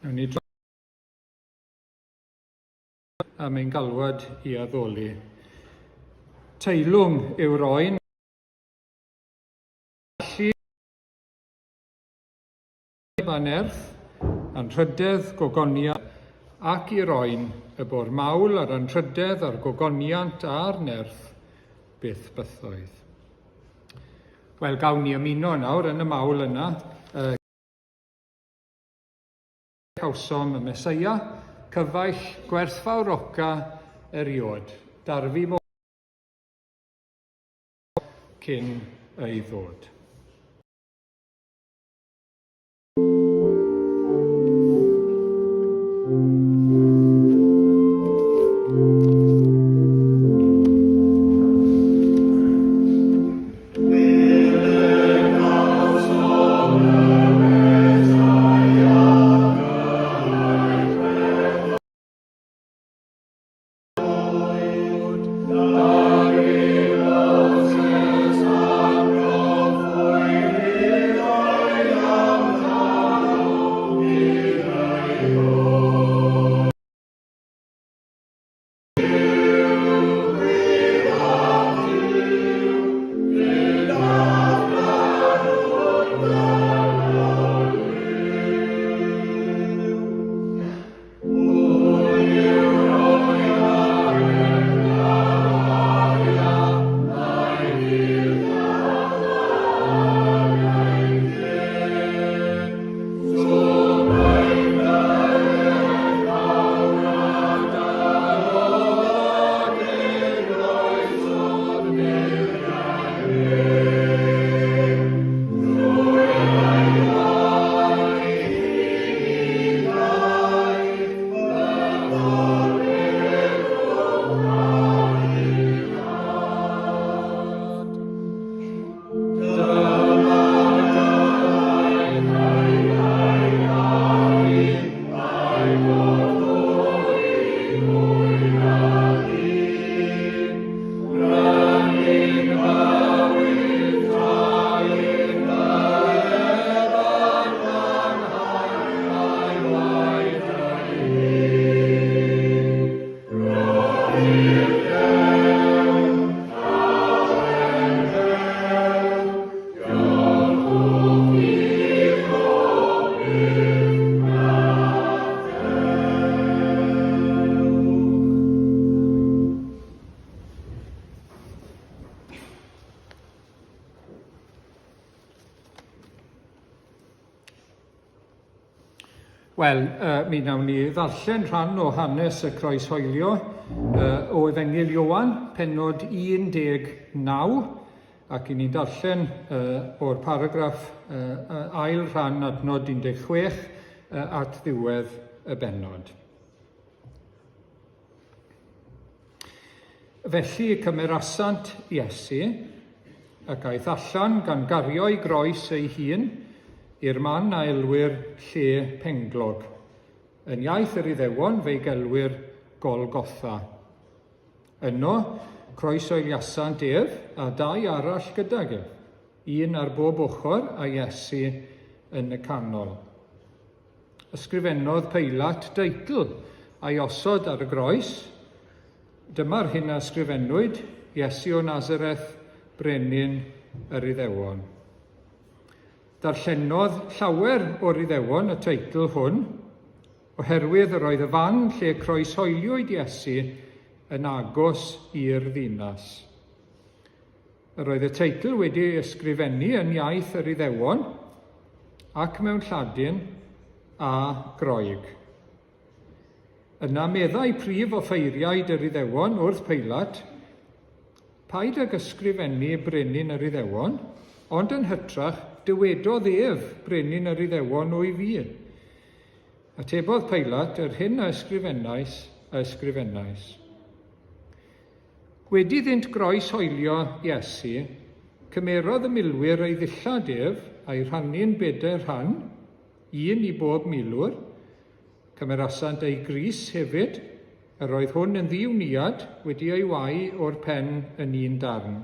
Nawn ni am ein galwad i addoli. Teilwng yw'r oen fan erth, anrhydedd gogoniant ac i'r oen y bo'r mawl ar anrhydedd a'r gogoniant a'r nerth byth bythoedd. Wel, gawn ni ymuno nawr yn y mawl yna. Cawsom y Meseia, cyfaill gwerthfawr oca eriod, darfu mo cyn ei ddod. Wel, mi wnawn ni ddarllen rhan o hanes y croeshoelio o Efengyl Ioan, pennod 19, ac i ni'n darllen o'r paragraff ail rhan adnod 16 at ddiwedd y bennod. Felly cymerasant Iesu, ac aeth allan gan gario ei groes ei hun, i'r man a elwyr lle penglog. Yn iaith yr Iddewon fe'i gelwyr Golgotha. Yno, croesoeliasant ef a dau arall gydag ef, un ar bob ochr a Iesu yn y canol. Ysgrifennodd Peilat deitl a'i osod ar y groes. Dyma'r hyn a ysgrifennwyd, Iesu o Nazareth, brenin yr Iddewon. Darllenodd llawer o'r Iddewon y teitl hwn, oherwydd yr oedd y fan lle croeshoeliwyd Iesu yn agos i'r ddinas. Yr oedd y teitl wedi ysgrifennu yn iaith yr Iddewon ac mewn Lladin a Groeg. Yna meddai prif offeiriaid yr Iddewon wrth Peilat, paid ag ysgrifennu brenin yr Iddewon, ond yn hytrach dywedodd ef brenin yr Iddewon o'i fi. Atebodd Peilat, yr hyn a ysgrifennais. Wedi iddynt groes hoelio Iesu, cymerodd y milwyr ei ddillad ef a'i rhannu'n 4 rhan, un i bob milwr, cymerasant ei grys hefyd, yr oedd hwn yn ddiwniad wedi ei wai o'r pen yn un darn.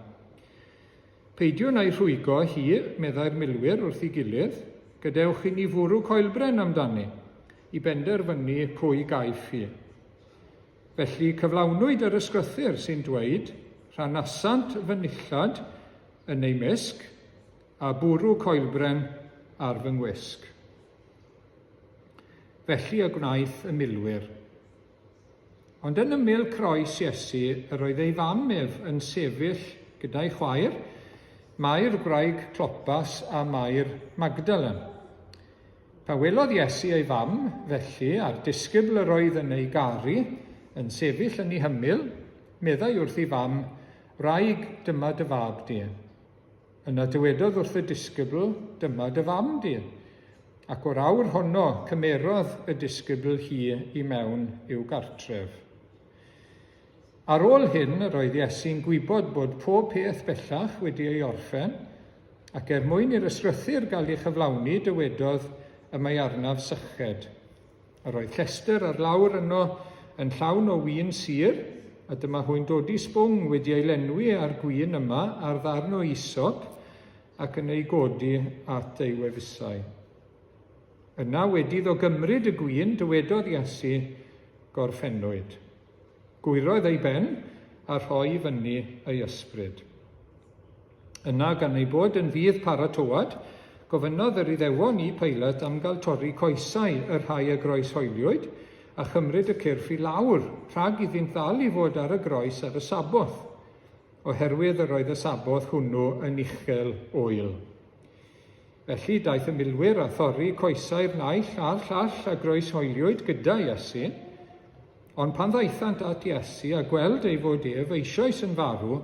Peidiwn a'i rhwygo hi, meddai'r milwyr wrth ei gilydd, gadewch i ni fwrw coelbren amdani, i benderfynu pwy gaiff hi. Felly cyflawnwyd yr ysgrythyr sy'n dweud, rhanasant fy nillad yn ei misg, a bwrw coelbren ar fy ngwisg. Felly y gwnaeth y milwyr. Ond yn ymyl croes Iesu, yr oedd ei fam ef yn sefyll gyda'i chwaer, Mair gwraig Clopas a Mair Magdalen. Pa welodd Iesu ei fam, felly, a'r disgybl yr oedd yn ei garu, yn sefyll yn ei hymyl, meddai wrth ei fam, wraig, dyma dy fab di. Yna dywedodd wrth y disgybl, dyma dy fam di. Ac o'r awr honno cymerodd y disgybl hi i mewn i'w gartref. Ar ôl hyn, yr oedd Iesu'n gwybod bod pob peth bellach wedi ei orffen, ac mwyn i'r ysgrythyr gael ei chyflawni, dywedodd y mae arnaf syched. Yr oedd llester ar lawr yno yn llawn o win sir, a dyma hwy'n dod i sbwng wedi ei lenwi ar gwin yma ar ddarn o isop ac yn ei godi at ei wefusau. Yna wedi iddo gymryd y gwin, dywedodd Iesu gorffennwyd. Gwyrodd ei ben a rhoi fyny ei ysbryd. Yna gan ei bod yn fydd paratoad, gofynodd yr Iddewon i Pilat am gael torri coesau y rhai y groeshoeliwyd a chymryd y cyrff i lawr, rhag iddynt ddal i fod ar y groes ar y saboth, oherwydd yr oedd y saboth hwnnw yn uchel oil. Felly daeth y milwyr a thorri coesau'r naill a'r llall a groeshoeliwyd gyda Iesu, ond pan ddaethant at Iesu a gweld ei fod ef eisoes yn farw,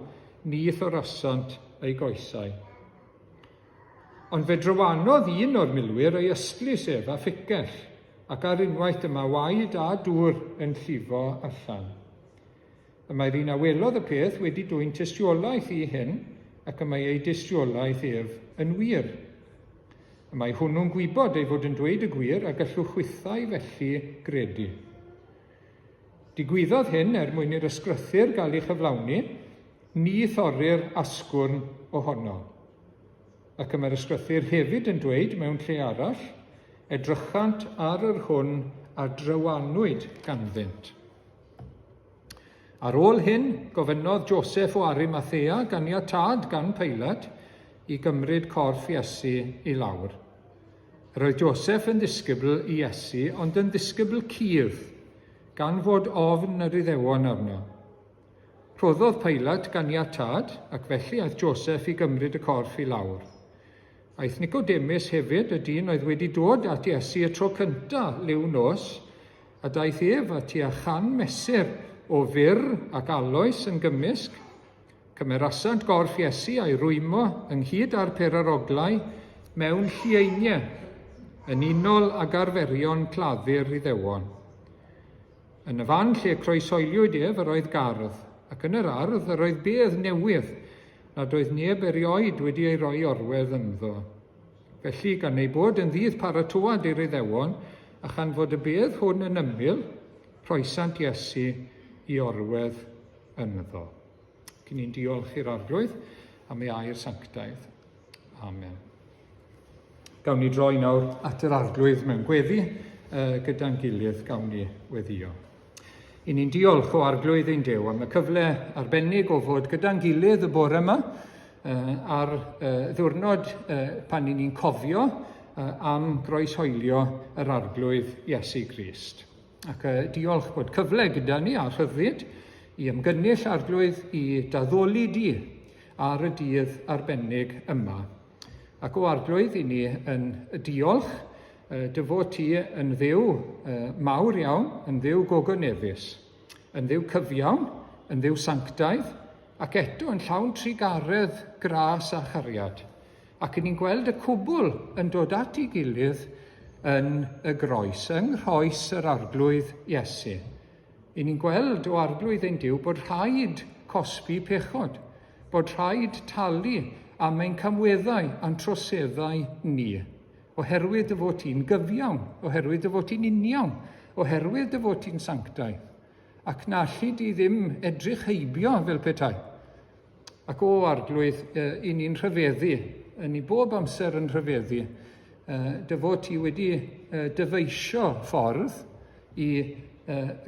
ni thorasant ei goesau. Ond fe drywanodd un o'r milwyr ei ystlys ef a ffigell, ac ar unwaith yma waed a dŵr yn llifo allan. Y mae'r un a welodd y peth wedi dwyn tystiolaeth i hyn, ac y mae ei dystiolaeth ef yn wir. Y mae hwnnw'n gwybod ei fod yn dweud y gwir a gallwch chwythau felly gredu. Digwyddodd hyn mwyn i'r ysgrythyr gael ei chyflawni, ni thorri'r asgwrn ohono. Ac mae'r ysgrythyr hefyd yn dweud mewn lle arall, edrychant ar yr hwn a drywanwyd ganddynt. Ar ôl hyn, gofynodd Joseph o Arimathea ganiatad gan Pilat i gymryd corff Iesu i lawr. Yr oedd Joseph yn ddisgybl i Iesu, ond yn ddisgybl cudd, gan fod ofn yr Iddewon arno. Rhoddodd Pilat ganiatad, ac felly aeth Joseph i gymryd y corff i lawr. Aeth Nicodemus hefyd, y dyn oedd wedi dod at Iesu y tro cyntaf liw nos, a daeth ef at tua 100 mesur o fyr ac aloes yn gymysg, cymerasant gorff Iesu a'i rwymo ynghyd â'r peraroglau mewn llieiniau, yn unol ag arferion claddu'r Iddewon. Yn y fan lle croeshoeliwyd ef yr oedd gardd, ac yn yr ardd yr oedd bedd newydd, nad oedd neb erioed wedi ei roi orwedd ynddo. Felly, gan ei bod yn ddydd paratoad i'r Iddewon, a chan fod y bedd hwn yn ymyl, croesant Iesu i orwedd ynddo. Cyn ni'n diolch i'r arglwydd am ei air sanctaidd. Amen. Gawn ni droi nawr at yr arglwydd mewn gweddi, gyda'n gilydd gawn ni weddio. I ni'n diolch o arglwydd ein Duw am y cyfle arbennig o fod gyda'n gilydd y bore yma ar ddiwrnod pan ni'n cofio am groeshoelio yr arglwydd Iesu Grist. Ac diolch bod cyfle gyda ni ar rhyddid i ymgynnull arglwydd i daddoli di ar y dydd arbennig yma. Ac o arglwydd i ni yn diolch dy fod ti yn dduw mawr iawn, yn dduw gogonefus, yn dduw cyfiawn, yn dduw sanctaidd, ac eto yn llawn trigaredd gras a chariad. Ac ni'n gweld y cwbl yn dod at ei gilydd yn y groes, yng nghrhoes yr arglwydd Iesu. I ni'n gweld o arglwydd ein Duw bod rhaid cosbi pechod, bod rhaid talu am ein camweddau a'n troseddau ni. Oherwydd dy fod ti'n gyfiawn, oherwydd dy fod ti'n uniawn, oherwydd dy fod ti'n sanctaidd. Ac na allu di ddim edrych heibio fel petai. Ac o arglwydd, i ni'n rhyfeddu, yn i bob amser yn rhyfeddu, dy fod ti wedi dyfeisio ffordd i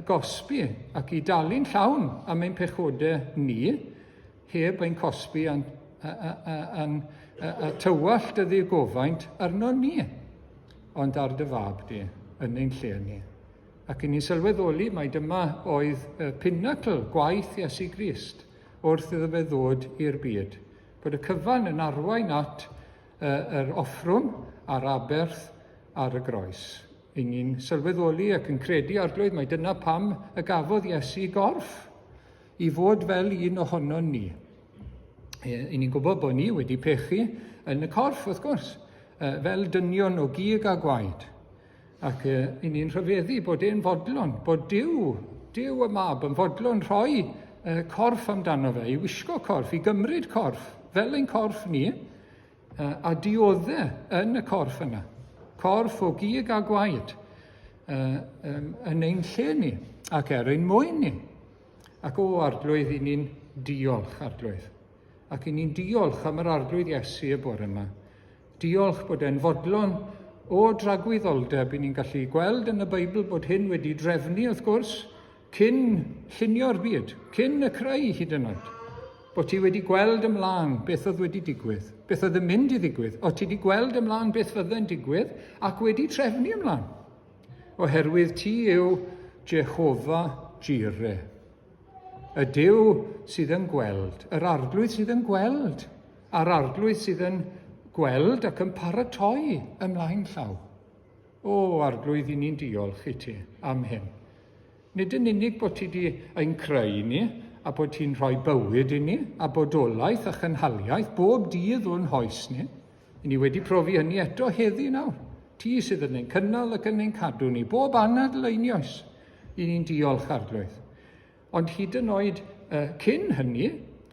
gosbi ac i dalu'n llawn am ein pechodau ni, heb ein cosbi a tywallt y ddigofaint arno ni, ond ar dy fab di yn ein lle ni. Ac yn ni'n sylweddoli mai dyma oedd pinnacle gwaith Iesu Grist wrth iddo fe ddod i'r byd. Bod y cyfan yn arwain at yr offrwm a'r aberth ar y groes. I ni'n sylweddoli ac yn credu arglwydd mai dyna pam y gafodd Iesu gorff i fod fel un ohono ni. I ni'n gwybod bod ni wedi pechu yn y corff, wrth gwrs, fel dynion o gig a gwaed. Ac i ni'n rhyfeddu bod e'n fodlon, bod Dyw y mab yn fodlon rhoi corff amdano fe, i wisgo corff, i gymryd corff, fel ein corff ni, a dioddau yn y corff yna. Corff o gig a gwaed yn ein lle ni, ac ein mwyn ni. Ac o arglwydd i ni'n diolch arglwydd. Ac i ni'n diolch am yr arglwydd Iesu y bore yma. Diolch bod e'n fodlon o dragwyddoldeb. I ni'n gallu gweld yn y Beibl bod hyn wedi drefnu, wrth gwrs, cyn llunio'r byd, cyn y creu hyd yn oed. Bod ti wedi gweld ymlaen beth oedd wedi digwydd, beth oedd yn mynd i ddigwydd, o ti wedi gweld ymlaen beth fydde'n digwydd, ac wedi trefnu ymlaen. Oherwydd ti yw Jehovah Jireh, y Duw sydd yn gweld, yr arglwydd sydd yn gweld, a'r arglwydd sydd yn gweld ac yn paratoi ymlaen llaw. O, arglwydd, i ni'n diolch i ti am hyn. Nid yn unig bod ti wedi ein creu ni, a bod ti'n rhoi bywyd i ni, a bodolaeth a chynhaliaeth bob dydd o'n hoes ni. I ni wedi profi hynny eto heddi nawr. Ti sydd yn ein cynnal ac yn ein cadw ni, bob anad leinios. I ni'n diolch arglwydd. Ond hyd yn oed cyn hynny,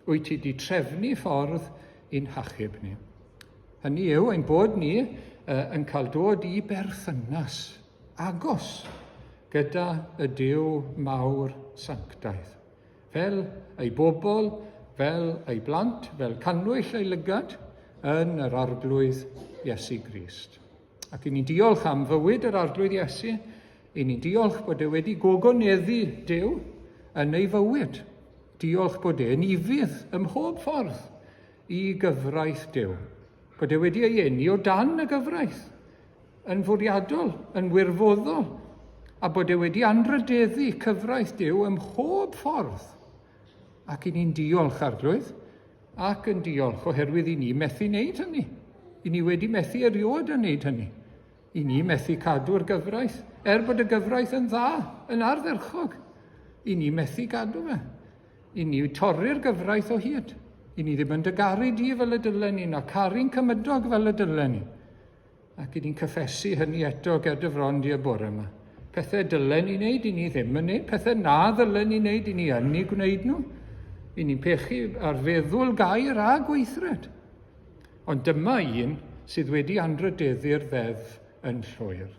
wyt ti wedi trefnu ffordd i'n hachub ni. Hynny yw ein bod ni yn cael dod i berthynas agos gyda y Duw mawr sanctaidd. Fel ei bobl, fel ei blant, fel canwyll ei lygad yn yr arglwydd Iesu Grist. Ac i ni'n diolch am fywyd yr arglwydd Iesu, i ni'n diolch bod e wedi gogoneddu Duw yn ei fywyd. Diolch bod e'n ifydd ym mhob ffordd i gyfraith Duw. Bod e wedi ei eni o dan y gyfraith, yn fwriadol, yn wirfoddol, a bod e wedi anrydeddu cyfraith Duw ym mhob ffordd. Ac i ni'n diolch arglwydd, ac yn diolch oherwydd i ni methu wneud hynny. I ni wedi methu eriod yn wneud hynny. I ni methu cadw'r gyfraith, bod y gyfraith yn dda, yn ardderchog. I ni methu gadw fe. I ni torri'r gyfraith o hyd. I ni ddim yn dygaru di fel y dylen ni, na caru'n cymydog fel y dylen ni. Ac i ni'n cyffesu hynny eto gyda fron di y bore yma. Pethau dylen ni wneud, i ni ddim yn wneud. Pethau na ddylen ni wneud, i ni yn ei gwneud nhw. I ni'n pechu ar feddwl gair a gweithred. Ond dyma un sydd wedi anrydeddu'r ddeddf yn llwyr.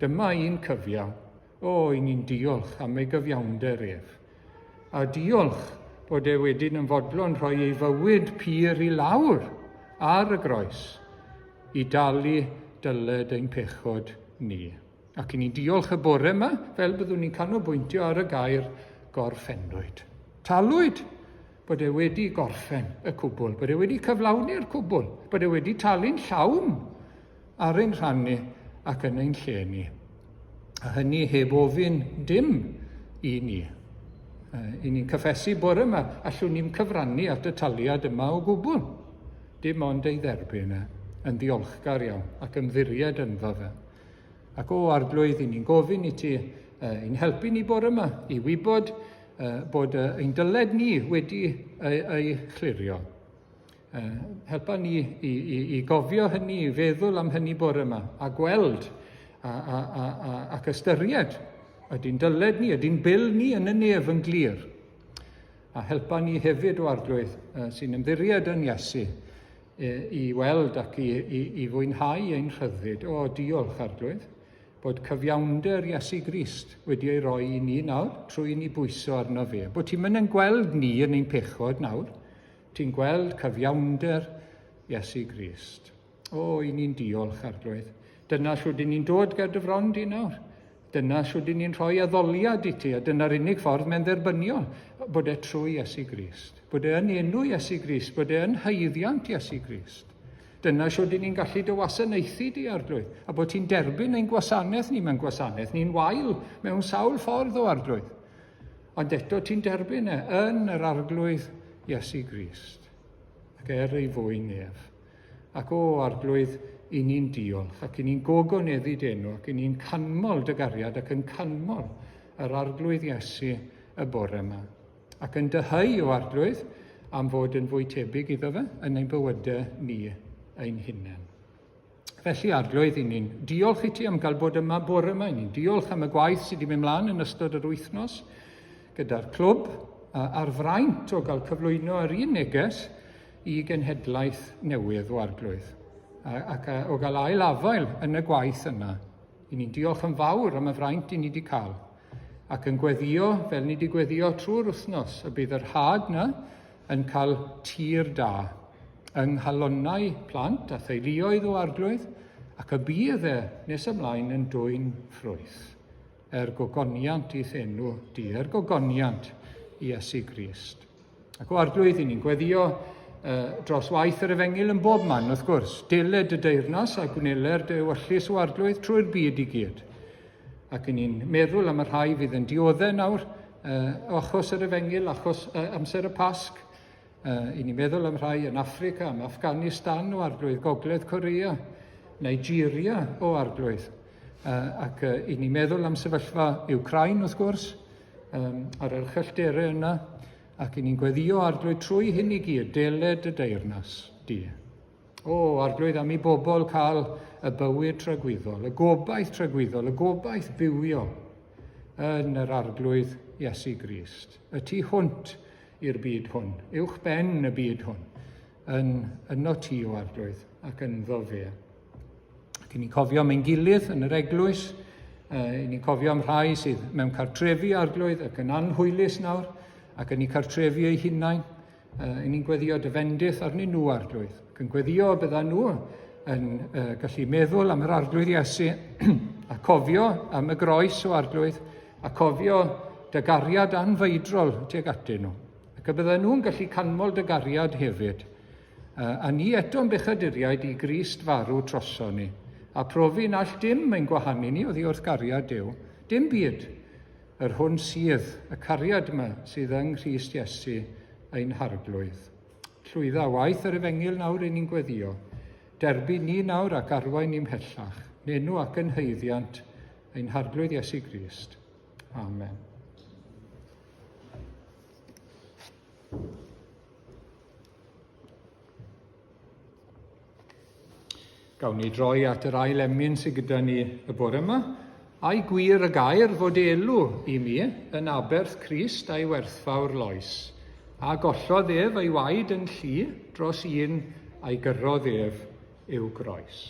Dyma un cyfiaw. O, i ni'n diolch am ei gyfiawnder ef. A diolch bod e wedyn yn fodlon rhoi ei fywyd pur i lawr ar y groes i dalu dyled ein pechod ni. Ac i ni diolch y bore yma fel byddwn ni'n canolbwyntio ar y gair gorffennwyd. Talwyd bod e wedi gorffen y cwbl, bod e wedi cyflawni'r cwbl, bod e wedi talu'n llawn ar ein rhannu ac yn ein lle ni. A hynny heb ofyn dim i ni. I ni'n cyffesu bore yma, allwn ni'n cyfrannu at y taliad yma o gwbl. Dim ond ei dderbyn yn ddiolchgar iawn ac ymddiried ynddo fe. Ac o arglwydd i ni'n gofyn i ti, i'n helpu ni bore yma, i wybod bod ein dyled ni wedi ei chlirio. Helpa ni i gofio hynny, i feddwl am hynny bore yma, a gweld ac ystyried ydy'n dyled ni, ydy'n bil ni yn y nef yn glir. A helpa ni hefyd o arglwydd sy'n ymddiried yn Iesu i weld ac i fwynhau ein rhyddid. O, diolch arglwydd bod cyfiawnder Iesu Grist wedi ei roi i ni nawr trwy ni bwyso arno fe. Bod ti'n mynd yn gweld ni yn ein pechod nawr, ti'n gweld cyfiawnder Iesu Grist. O, i ni'n diolch arglwydd Dyna shwyd ni'n dod gyda ffron di nawr. Dyna shwyd ni'n rhoi addoliad i ti, a dyna'r unig ffordd mae'n dderbyniol, bod e trwy Iesu Grist. Bod e yn enw Iesu Grist, bod e yn haeddiant Iesu Grist. Dyna shwyd ni'n gallu dy wasanaethu di, Arglwydd, a bod ti'n derbyn ein gwasanaeth ni mewn gwasanaeth ni'n wael mewn sawl ffordd o, Arglwydd. Ond eto ti'n derbyn yn yr Arglwydd Iesu Grist. Ac ei fwy nef. Ac Arglwydd, i ni'n diolch, ac i ni'n gogoneddu enw, ac i ni'n canmol dy gariad, ac yn canmol yr Arglwydd Iesu y bore yma. Ac yn dyhau o, Arglwydd, am fod yn fwy tebyg iddo fe yn ein bywydau ni ein hunain. Felly, Arglwydd, i ni'n diolch i ti am gael bod yma bore yma. I ni'n diolch am y gwaith sydd wedi mynd mlaen yn ystod yr wythnos gyda'r clwb a'r fraint o gael cyflwyno yr un neges i genhedlaeth newydd o, Arglwydd. Ac o gael ail afael yn y gwaith yna. I ni'n diolch yn fawr am y fraint i ni wedi cael. Ac yn gweddio, fel ni wedi gweddio trwy'r wythnos, y bydd yr had yna yn cael tir da yng nghalonnau plant a theuluoedd o, Arglwydd, ac y bydd nes ymlaen yn dwyn ffrwyth. Gogoniant i thenw di, gogoniant i Iesu Grist. Ac o, Arglwydd, i ni'n gweddio dros waith yr Efengil yn bob man, wrth gwrs, diled y deyrnas a gwneler dy wyllus o, Arglwydd trwy'r byd i gyd. Ac ni'n meddwl am y rhai fydd yn dioddau nawr, achos yr Efengil, achos amser y Pasg. I ni'n meddwl am rhai yn Affrica, am Afghanistan o, Arglwydd, Gogledd Corea, Nigeria o, Arglwydd. Ac i ni'n meddwl am sefyllfa Wcrain, wrth gwrs, ar yr chyllderau yna. Ac i ni'n gweddio, Arglwydd, trwy hyn i gyd, deled y deyrnas di. Arglwydd, am i bobl cael y bywyd tragwyddol, y gobaith tragwyddol, y gobaith bywio yn yr Arglwydd Iesu Grist. Y tu hwnt i'r byd hwn, uwch ben y byd hwn, yno ti o, Arglwydd, ac ynddo fe. Ac i ni'n cofio am ein gilydd yn yr eglwys, i ni'n cofio am rhai sydd mewn cartrefi, Arglwydd, ac yn anhwylus nawr, ac yn ei cartrefi eu hunain, i ni'n gweddio dyfendith arnyn nhw, Arglwydd. Ac yn gweddio bydda nhw yn gallu meddwl am yr Arglwydd Iesu, a cofio am y groes o, Arglwydd, a cofio dy gariad anfeidrol tuag atyn nhw. Ac y bydda nhw'n gallu canmol dy gariad hefyd. A ni eto'n bechaduriaid i Grist farw troso ni, a profi all dim ein gwahanu ni oddi wrth gariad Duw, dim byd. Yr hwn sydd, y cariad yma sydd yng Nghrist Iesu ein harglwydd. Llwydda waith yr Efengil nawr i ni'n gweddio. Derbyn ni nawr ac arwain ni'n mhellach. Nenw ac yn haeddiant ein harglwydd Iesu Grist. Amen. Gawn ni droi at yr ail emyn sydd gyda ni y bore yma. A'i gwir y gair fod elw i mi yn aberth Crist a'i werthfawr loes, a gollodd ef ei waed yn llu dros un a'i gyrrodd ef i'w groes.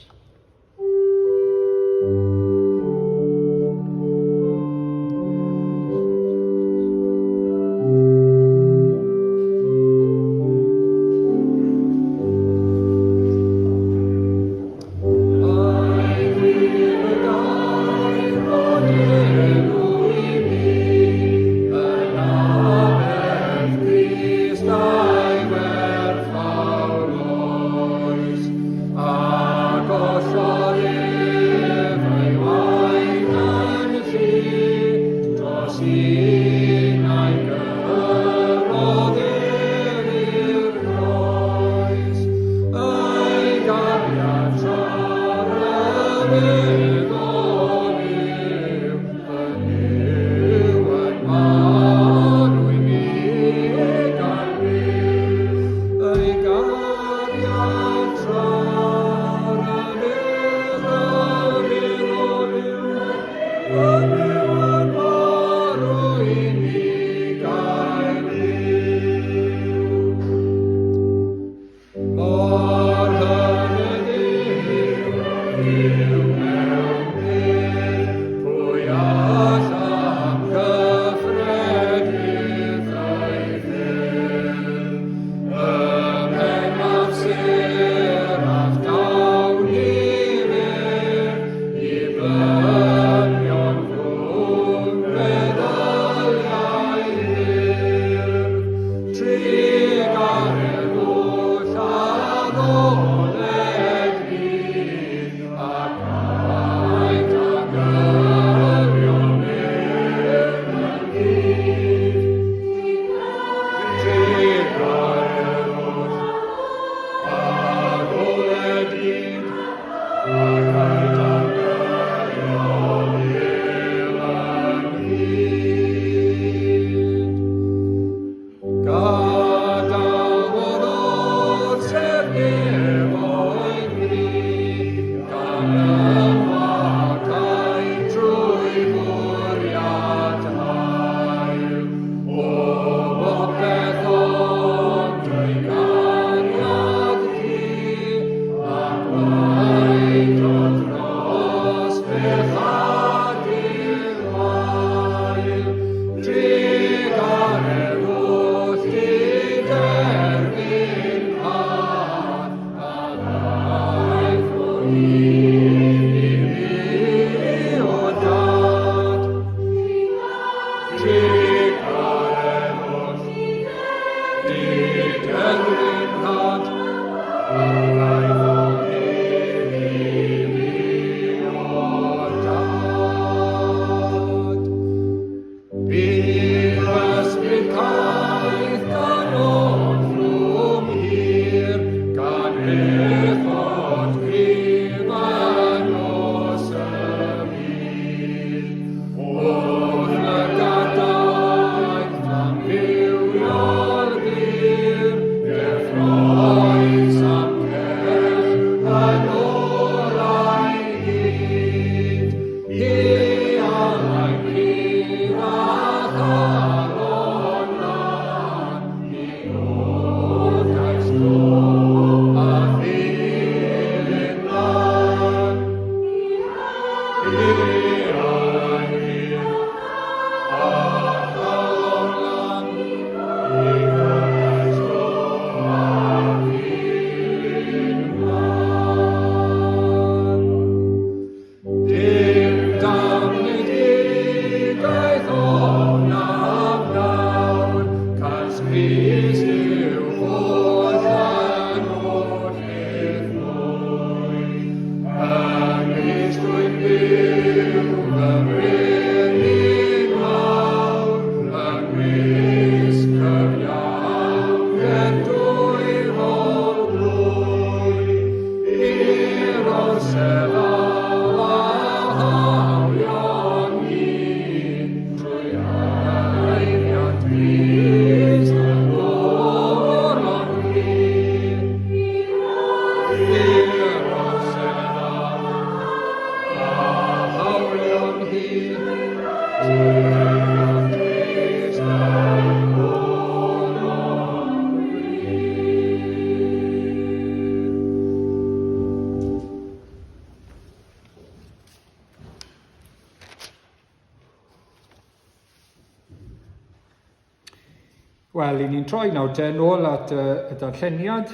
Wel, i ni'n troi nawr te nôl at y darlleniad,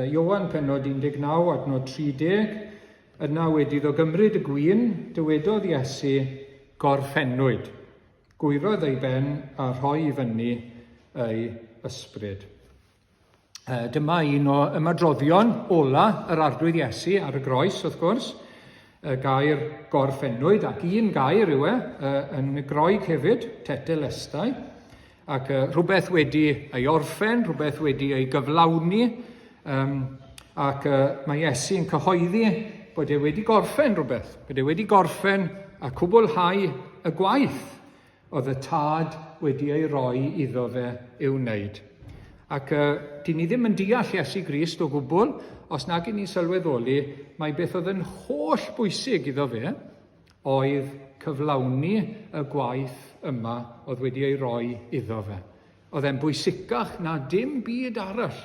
Iowan penod 19 adnod 30, yna wedi iddo gymryd y gwyn, dywedodd Iesu gorffennwyd. Gwyrodd ei ben a rhoi i fyny ei ysbryd. Dyma un o ymadroddion ola yr arglwydd Iesu ar y groes, wrth gwrs, y gair gorffennwyd, ac un gair yw yn y Groeg hefyd, tetelestai, ac rhywbeth wedi ei orffen, rhywbeth wedi ei gyflawni, ac mae Iesu'n cyhoeddi bod e wedi gorffen rhywbeth, bod e wedi gorffen a cwblhau y gwaith oedd y tad wedi ei roi iddo fe i'w wneud. Ac dyn ni ddim yn deall Iesu Grist o gwbl, os nag i ni sylweddoli, mae beth oedd yn holl bwysig iddo fe oedd cyflawni y gwaith yma oedd wedi ei roi iddo fe. Oedd e'n bwysicach na dim byd arall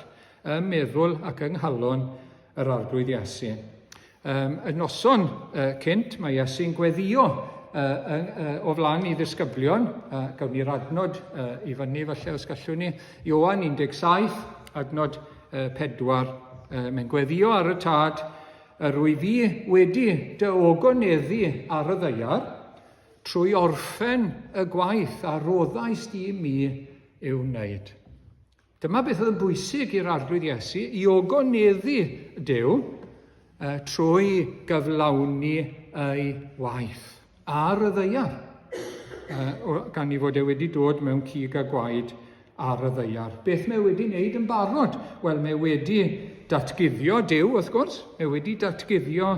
yn meddwl ac yng nghalon yr arglwydd Iesu. Y noson cynt, mae Iesu'n gweddio o flaen i ddisgyblion, gawn ni'r adnod i fyny falle os gallwn ni, Iowan 17, adnod 4, mae'n gweddio ar y tad, rwy fi wedi dy ogoneddu ar y ddeiar, trwy orffen y gwaith a roddais di mi i'w wneud. Dyma beth oedd yn bwysig i'r arglwydd Iesu, i ogoneddu Duw trwy gyflawni ei waith ar y ddeiar. Gan i fod e wedi dod mewn cig a gwaed ar y ddeiar. Beth mae wedi wneud yn barod? Wel, mae wedi datguddio Duw, wrth gwrs. Mae wedi datguddio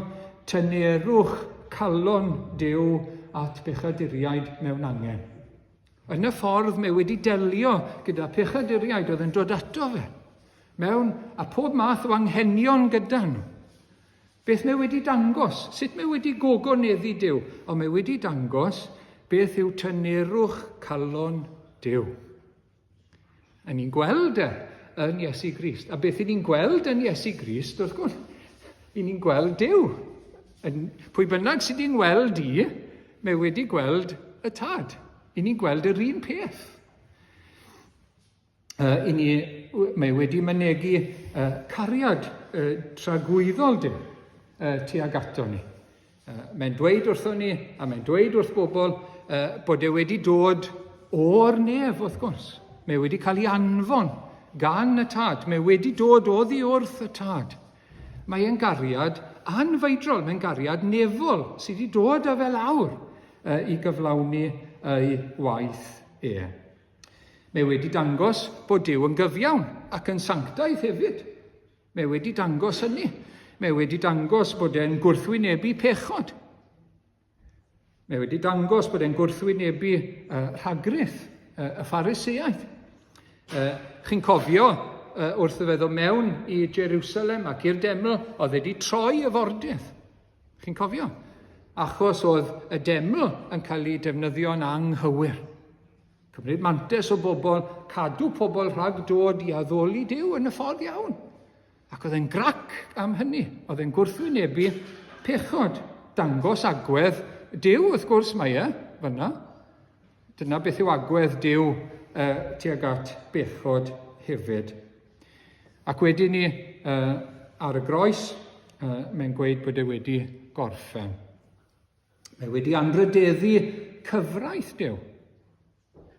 tynerwch calon Duw at bechaduriaid mewn angen. Yn y ffordd mae wedi delio gyda pechaduriaid oedd yn dod ato fe. Mewn a pob math o anghenion gyda nhw. Beth mae wedi dangos? Sut mae wedi gogoneddu Duw? Ond mae wedi dangos beth yw tynerwch calon Duw. A ni'n gweld yn Iesu Grist. A beth ni'n gweld yn Iesu Grist, wrth gwrs, ni'n gweld Duw. Pwy bynnag sydd i'n gweld i, mae wedi gweld y tad. I ni'n gweld yr un peth. Mae wedi mynegu cariad tragwyddol Duw tuag ato ni. Mae'n dweud wrtho ni, a mae'n dweud wrth bobl, bod e wedi dod o'r nef, wrth gwrs. Mae wedi cael ei anfon gan y tad. Mae wedi dod oddi wrth y tad. Mae e'n gariad anfeidrol, mae'n gariad nefol sydd wedi dod â fel awr i gyflawni ei waith e. Mae wedi dangos bod Duw yn gyfiawn ac yn sanctaidd hefyd. Mae wedi dangos hynny. Mae wedi dangos bod e'n gwrthwynebu pechod. Mae wedi dangos bod e'n gwrthwynebu rhagryth y Phariseaid. Chi'n cofio wrth y feddwl mewn i Jerusalem ac i'r deml, oedd wedi troi y fordydd. Chi'n cofio? Achos oedd y deml yn cael ei defnyddio'n anghywir. Cymryd mantes o bobl, cadw pobl rhag dod i addoli Duw yn y ffordd iawn. Ac oedd e'n grac am hynny. Oedd e'n gwrthwynebu pechod. Dangos agwedd Duw, wrth gwrs mae fyna. Dyna beth yw agwedd Duw tuag at bechod hefyd. Ac wedyn ni ar y groes, mae'n gweud bod e wedi gorffen. Mae wedi anrydeddu cyfraith Duw.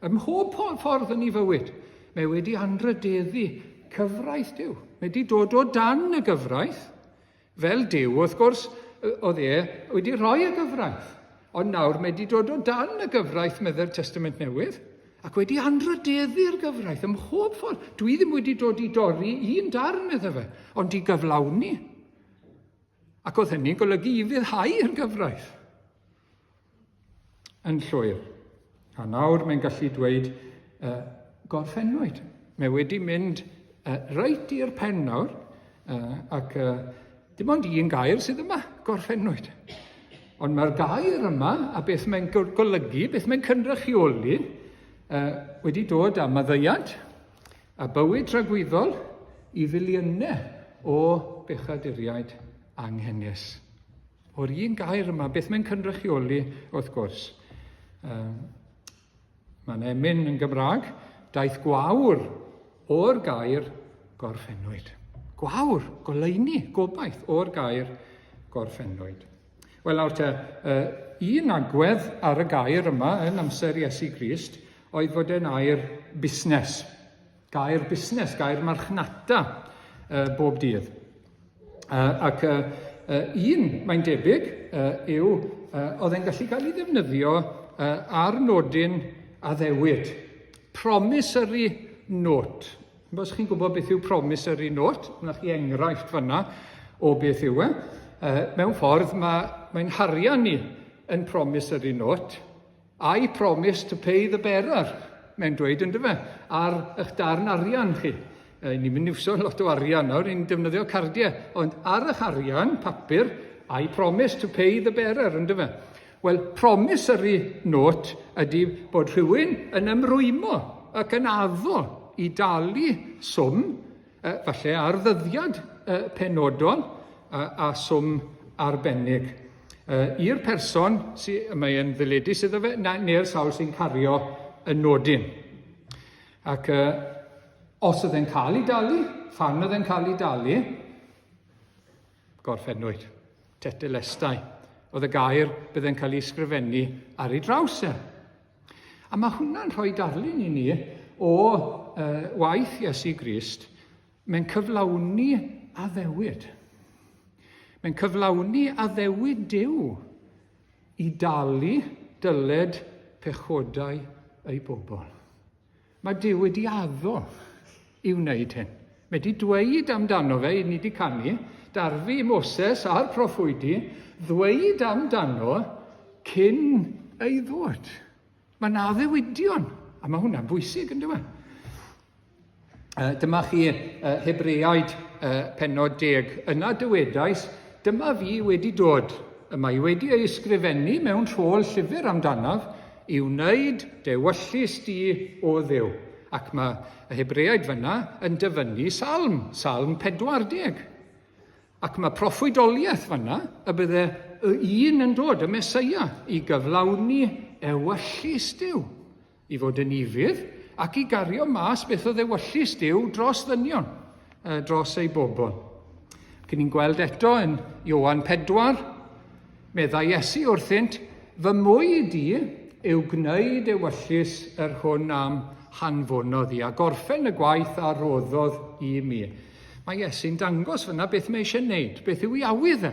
Ym mhob ffordd yn ei fywyd, mae wedi anrydeddu cyfraith Duw. Mae wedi dod o dan y gyfraith, fel Duw, wrth gwrs, oedd wedi rhoi y gyfraith. Ond nawr mae wedi dod o dan y gyfraith medde'r Testament Newydd, ac wedi anrydeddu'r gyfraith ym mhob ffordd. Dwi ddim wedi dod i dorri un darn iddo fe, ond i gyflawni. Ac oedd hynny'n golygu i fyddhau'r gyfraith. Yn llwyr. A nawr mae'n gallu dweud gorffennwyd. Mae wedi mynd reit i'r pen nawr, ac dim ond un gair sydd yma, gorffennwyd. Ond mae'r gair yma, a beth mae'n golygu, beth mae'n cynrychioli, wedi dod â maddeuad a bywyd rhagwyddol i filiynau o bechaduriaid anghennus. O'r un gair yma, beth mae'n cynrychioli wrth gwrs. Mae'n emyn yn Gymraeg, daeth gwawr o'r gair gorffennwyd. Gwawr, goleuni, gobaith o'r gair gorffennwyd. Wel, nawr te, un agwedd ar y gair yma yn amser Iesu Grist oedd fod e'n air busnes. Gair busnes, gair marchnata bob dydd. Ac un, mae'n debyg, yw, oedd e'n gallu cael ei ddefnyddio ar nodyn addewid. Promissory note. Os chi'n gwybod beth yw promissory note, yna chi enghraifft fyna o beth yw e. Mewn ffordd, mae'n harian ni yn promissory note. I promise to pay the bearer, mae'n dweud yn dyfa, ar eich darn arian chi. Ni'n mynd i wso lot o arian nawr, ni'n defnyddio cardiau, ond ar eich arian, papur, I promise to pay the bearer, yn dyfa. Wel, promissory note ydy bod rhywun yn ymrwymo ac yn addo i dalu swm, falle ar ddyddiad penodol a swm arbennig. I'r person sy'n mae'n ddyledus iddo fe, neu'r sawl sy'n cario y nodyn. Ac os oedd e'n cael ei dalu, phan oedd e'n cael ei dalu, gorffennwyd, tetelestai. Oedd y gair byddai'n cael ei ysgrifennu ar ei draws e. A mae hwnna'n rhoi darlun i ni o waith Iesu Grist. Mae'n cyflawni addewid. Mae'n cyflawni addewid Duw i dalu dyled pechodau ei bobl. Mae Duw wedi addo i wneud hyn. Mae wedi dweud amdano fe, ni wedi canu, darfu Moses a'r proffwydi, ddweud amdano cyn ei ddod. Mae'n addewidion, a mae hwnna'n bwysig yn dweud. Dyma chi Hebreaid pennod 10. Yna dywedais, dyma fi wedi dod. Mae wedi ei ysgrifennu mewn rhôl llyfr amdanaf i wneud dewyllus di o Dduw. Ac mae y Hebreaid fyna yn dyfynnu Salm 40. Ac mae proffwydoliaeth fyna y bydde un yn dod, y Meseia, i gyflawni ewyllus Duw, i fod yn ifydd, ac i gario mas beth oedd ewyllus Duw dros ddynion, dros ei bobl. Cyn ni'n gweld eto yn Ioan 4, meddai Iesu wrthynt, fy mwy di yw gwneud ewyllus yr hwn am hanfonodd i a gorffen y gwaith a roddodd i mi. Mae Iesu'n dangos fyna beth mae eisiau wneud, beth yw ei awydd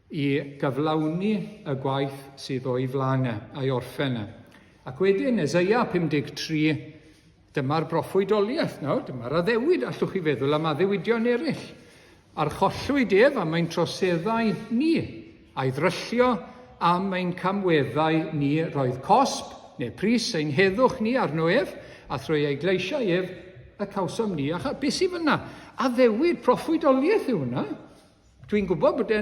i gyflawni y gwaith sydd o'i flanau a'i orffen. Ac wedyn, Eseia 53, dyma'r broffwydoliaeth nawr, dyma'r addewid allwch chi feddwl am addewidion eraill. Archollwyd ef am ein troseddau ni, a'i ddryllio am ein camweddau ni, roedd cosb neu pris ein heddwch ni arno ef, a thrwy ei gleisiau ef y cawsom ni. A beth sydd fyna? Addewid proffwydoliaeth yw hwnna. Dwi'n gwybod bod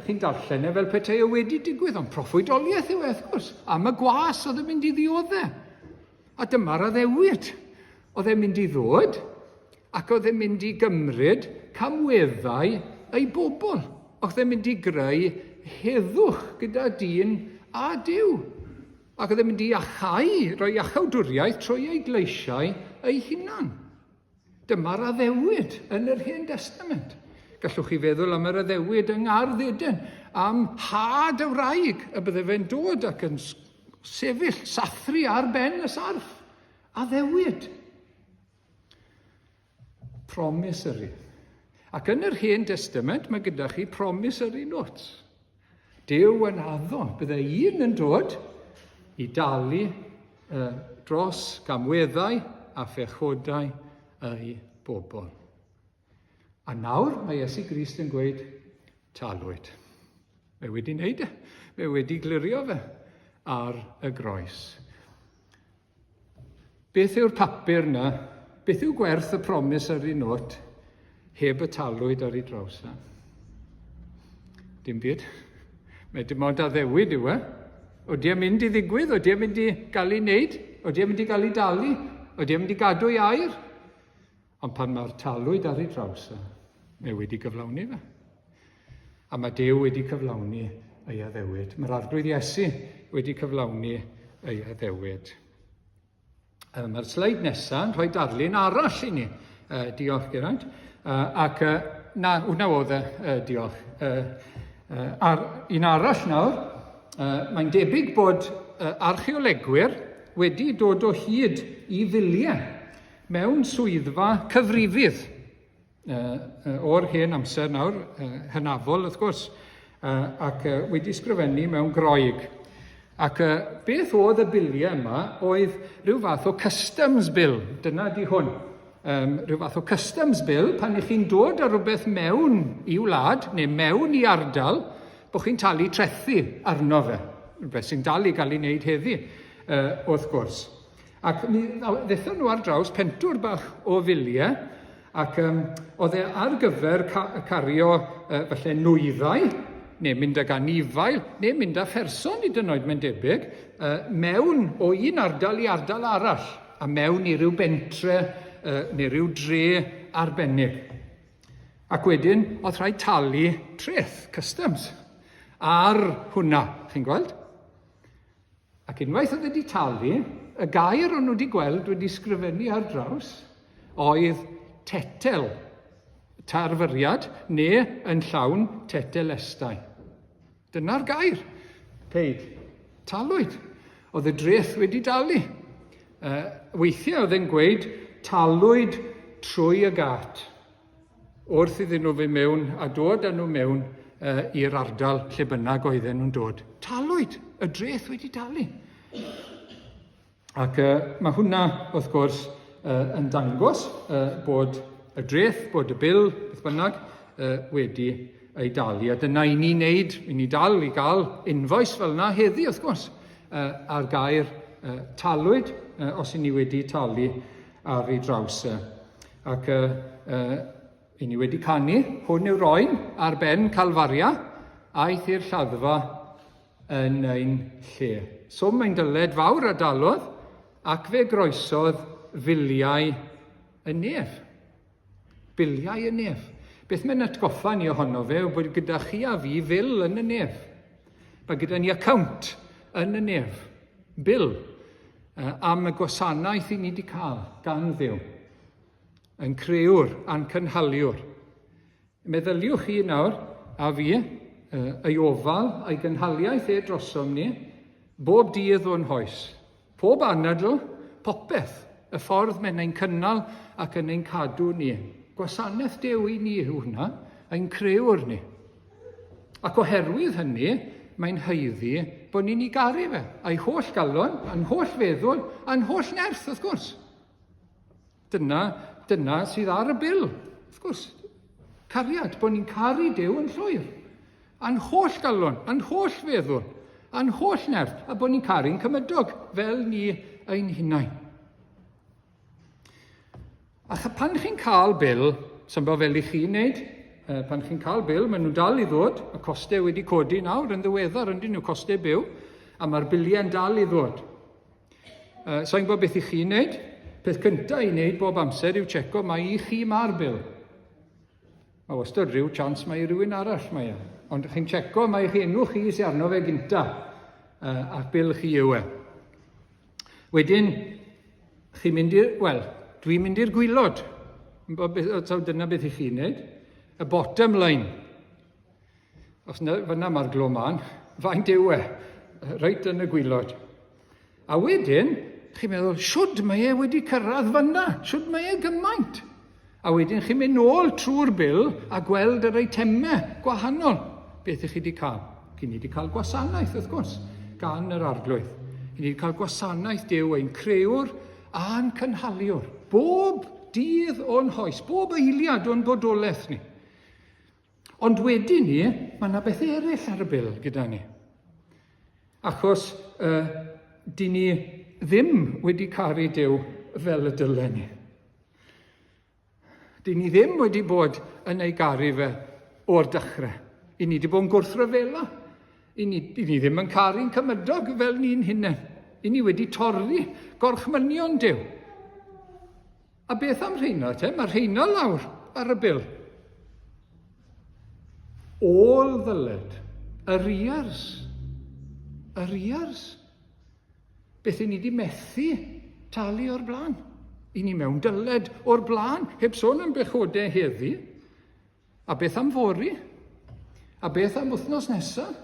chi'n darllen fel petai o wedi digwydd, ond proffwydoliaeth yw wrth gwrs. Am y gwas oedd yn mynd i ddioddau. A dyma'r addewid. Oedd e'n mynd i ddod, ac oedd e'n mynd i gymryd camweddau ei bobl. Oedd e'n mynd i greu heddwch gyda dyn a Duw. Ac oedd e'n mynd i roi iachawdwriaeth trwy ei gleisiau ei hunan. Dyma'r addewid yn yr Hen Testament. Gallwch chi feddwl am yr addewid yng Ngardd Eden, am had y wraig y bydde fe'n dod ac yn sefyll, sathru ar ben y sarf. Addewid. Promissory. Ac yn yr Hen Testament mae gyda chi promissory notes. Duw yn addo, bydde un yn dod i dalu dros gamweddau a phechodau ei bobl. A nawr mae Iesu Grist yn gweud, talwyd. Mae wedi wneud e. Mae wedi glirio fe ar y groes. Beth yw'r papur na? Beth yw gwerth y promissory note heb y talwyd ar ei draws? Dim byd. Mae dim ond addewid yw e. Odi e'n mynd i ddigwydd? Odi e'n mynd i gael ei wneud? Odi e'n mynd i gael ei dalu? Odi e'n mynd i gadw ei air? Ond pan mae'r talwyd ar ei draws, mae wedi gyflawni fe. A mae Duw wedi cyflawni ei addewid. Mae'r arglwydd Iesu wedi cyflawni ei addewid. Mae'r sleid nesaf yn rhoi darlun arall i ni. Diolch, Geraint. Ac hwnna oedd diolch. Un arall nawr, mae'n debyg bod archeolegwyr wedi dod o hyd i filiau mewn swyddfa cyfrifydd o'r hen amser nawr, hynafol wrth gwrs, ac wedi sgrifennu mewn Groeg. Ac beth oedd y biliau yma oedd rhyw fath o customs bill, dyna di hwn. Rhyw fath o customs bill pan ych chi'n dod â rhywbeth mewn i wlad neu mewn i ardal, bod chi'n talu trethu arno fe. Rhywbeth sy'n dal i gael ei wneud heddi, wrth gwrs. Ac ddethon nhw ar draws pentwr bach o filiau, ac oedd e ar gyfer cario falle nwyddau, neu mynd ag anifail, neu mynd â pherson i dynoed mae'n debyg, mewn o un ardal i ardal arall, a mewn i ryw bentre neu ryw dre arbennig. Ac wedyn, oedd rhaid talu treth, customs, ar hwnna, chi'n gweld? Ac unwaith oedd wedi talu, y gair o'n nhw wedi gweld wedi sgrifennu ar draws oedd tetel, tarfyriad, neu yn llawn tetelestau. Dyna'r gair. Peid, talwyd. Oedd y dreth wedi dalu. Weithiau oedd e'n gweud talwyd trwy y gat. Wrth iddyn nhw fynd mewn a dod â nhw mewn i'r ardal lle bynnag oedden nhw'n dod. Talwyd, y dreth wedi dalu. Ac mae hwnna, wrth gwrs, yn dangos bod y dreth, bod y bil, beth bynnag, wedi ei dalu. A dyna i ni wneud, i ni dal i gael invoice fel yna heddi, wrth gwrs, ar gair talwyd, os i ni wedi talu ar ei draws. Ac i ni wedi canu, hwn yw'r oen ar ben Calfaria, aeth i'r lladdfa yn ein lle. So mae'n dyled fawr a dalodd, ac fe groesodd filiau y nef. Biliau y nef. Beth mae'n atgoffa ni ohono fe yw bod gyda chi a fi fil yn y nef. Mae gyda ni account yn y nef. Bil am y gwasanaeth i ni wedi cael gan Dduw. Yn creuwr, a'n cynhaliwr. Meddyliwch chi nawr a fi, ei ofal a'i gynhaliaeth drosom ni, bob dydd o'n hoes. Pob anadl, popeth, y ffordd mae'n ein cynnal ac yn ein cadw ni. Gwasanaeth Duw i ni yw hwnna, ein crewr ni. Ac oherwydd hynny, mae'n haeddu bod ni'n ei garu fe, a'i holl galon, a'n holl feddwl, a'n holl nerth, wrth gwrs. Dyna sydd ar y bil, wrth gwrs. Cariad, bod ni'n caru Duw yn llwyr. A'n holl galon, a'n holl feddwl, a'n holl nerth, a bod ni'n caru'n cymydog, fel ni ein hunain. A pan chi'n cael bil, sy'n bod fel i chi'n neud, pan chi'n cael bil, maen nhw'n dal i ddod, y costau wedi codi nawr yn ddiweddar, yndyn nhw costau byw, a mae'r biliau'n dal i ddod. Sa'n gwybod beth i chi'n neud? Peth cyntaf i wneud bob amser yw checo mae i chi mae'r bil. Mae wastad rhyw chans mae i rywun arall mae e. Ond chi'n checo mae chi enw chi sy'n arno fe gynta, a bil chi yw e. Wedyn, chi'n mynd i'r, dwi'n mynd i'r gwylod. Dyna beth i chi'n neud. Y bottom line. Os fyna mae'r gloman, faint yw e, reit yn y gwylod. A wedyn, chi'n meddwl, siwd mae e wedi cyrraedd fyna, siwd mae e gymaint. A wedyn chi'n mynd nôl trwy'r bil a gweld yr eitemau gwahanol. Beth ych chi wedi cael? Chi wedi cael gwasanaeth, wrth gwrs, gan yr arglwydd. Chi wedi cael gwasanaeth Duw ein crewr a'n cynhaliwr. Bob dydd o'n hoes, bob eiliad o'n bodolaeth ni. Ond wedyn ni, mae yna beth eraill ar y bil gyda ni. Achos di ni ddim wedi caru Duw fel y dylen ni. Di ni ddim wedi bod yn ei garu fe o'r dechrau. I ni wedi bod yn gwrthryfela. I ni ddim yn caru'n cymydog fel ni'n hunain. I ni wedi torri gorchmynion Duw. A beth am rheina te? Mae rheina lawr ar y bil. All ddyled. Yr iars. Yr iars. Beth i ni wedi methu talu o'r blaen. I ni mewn dyled o'r blaen, heb sôn am bechodau heddi. A beth am fori? A beth am wythnos nesaf?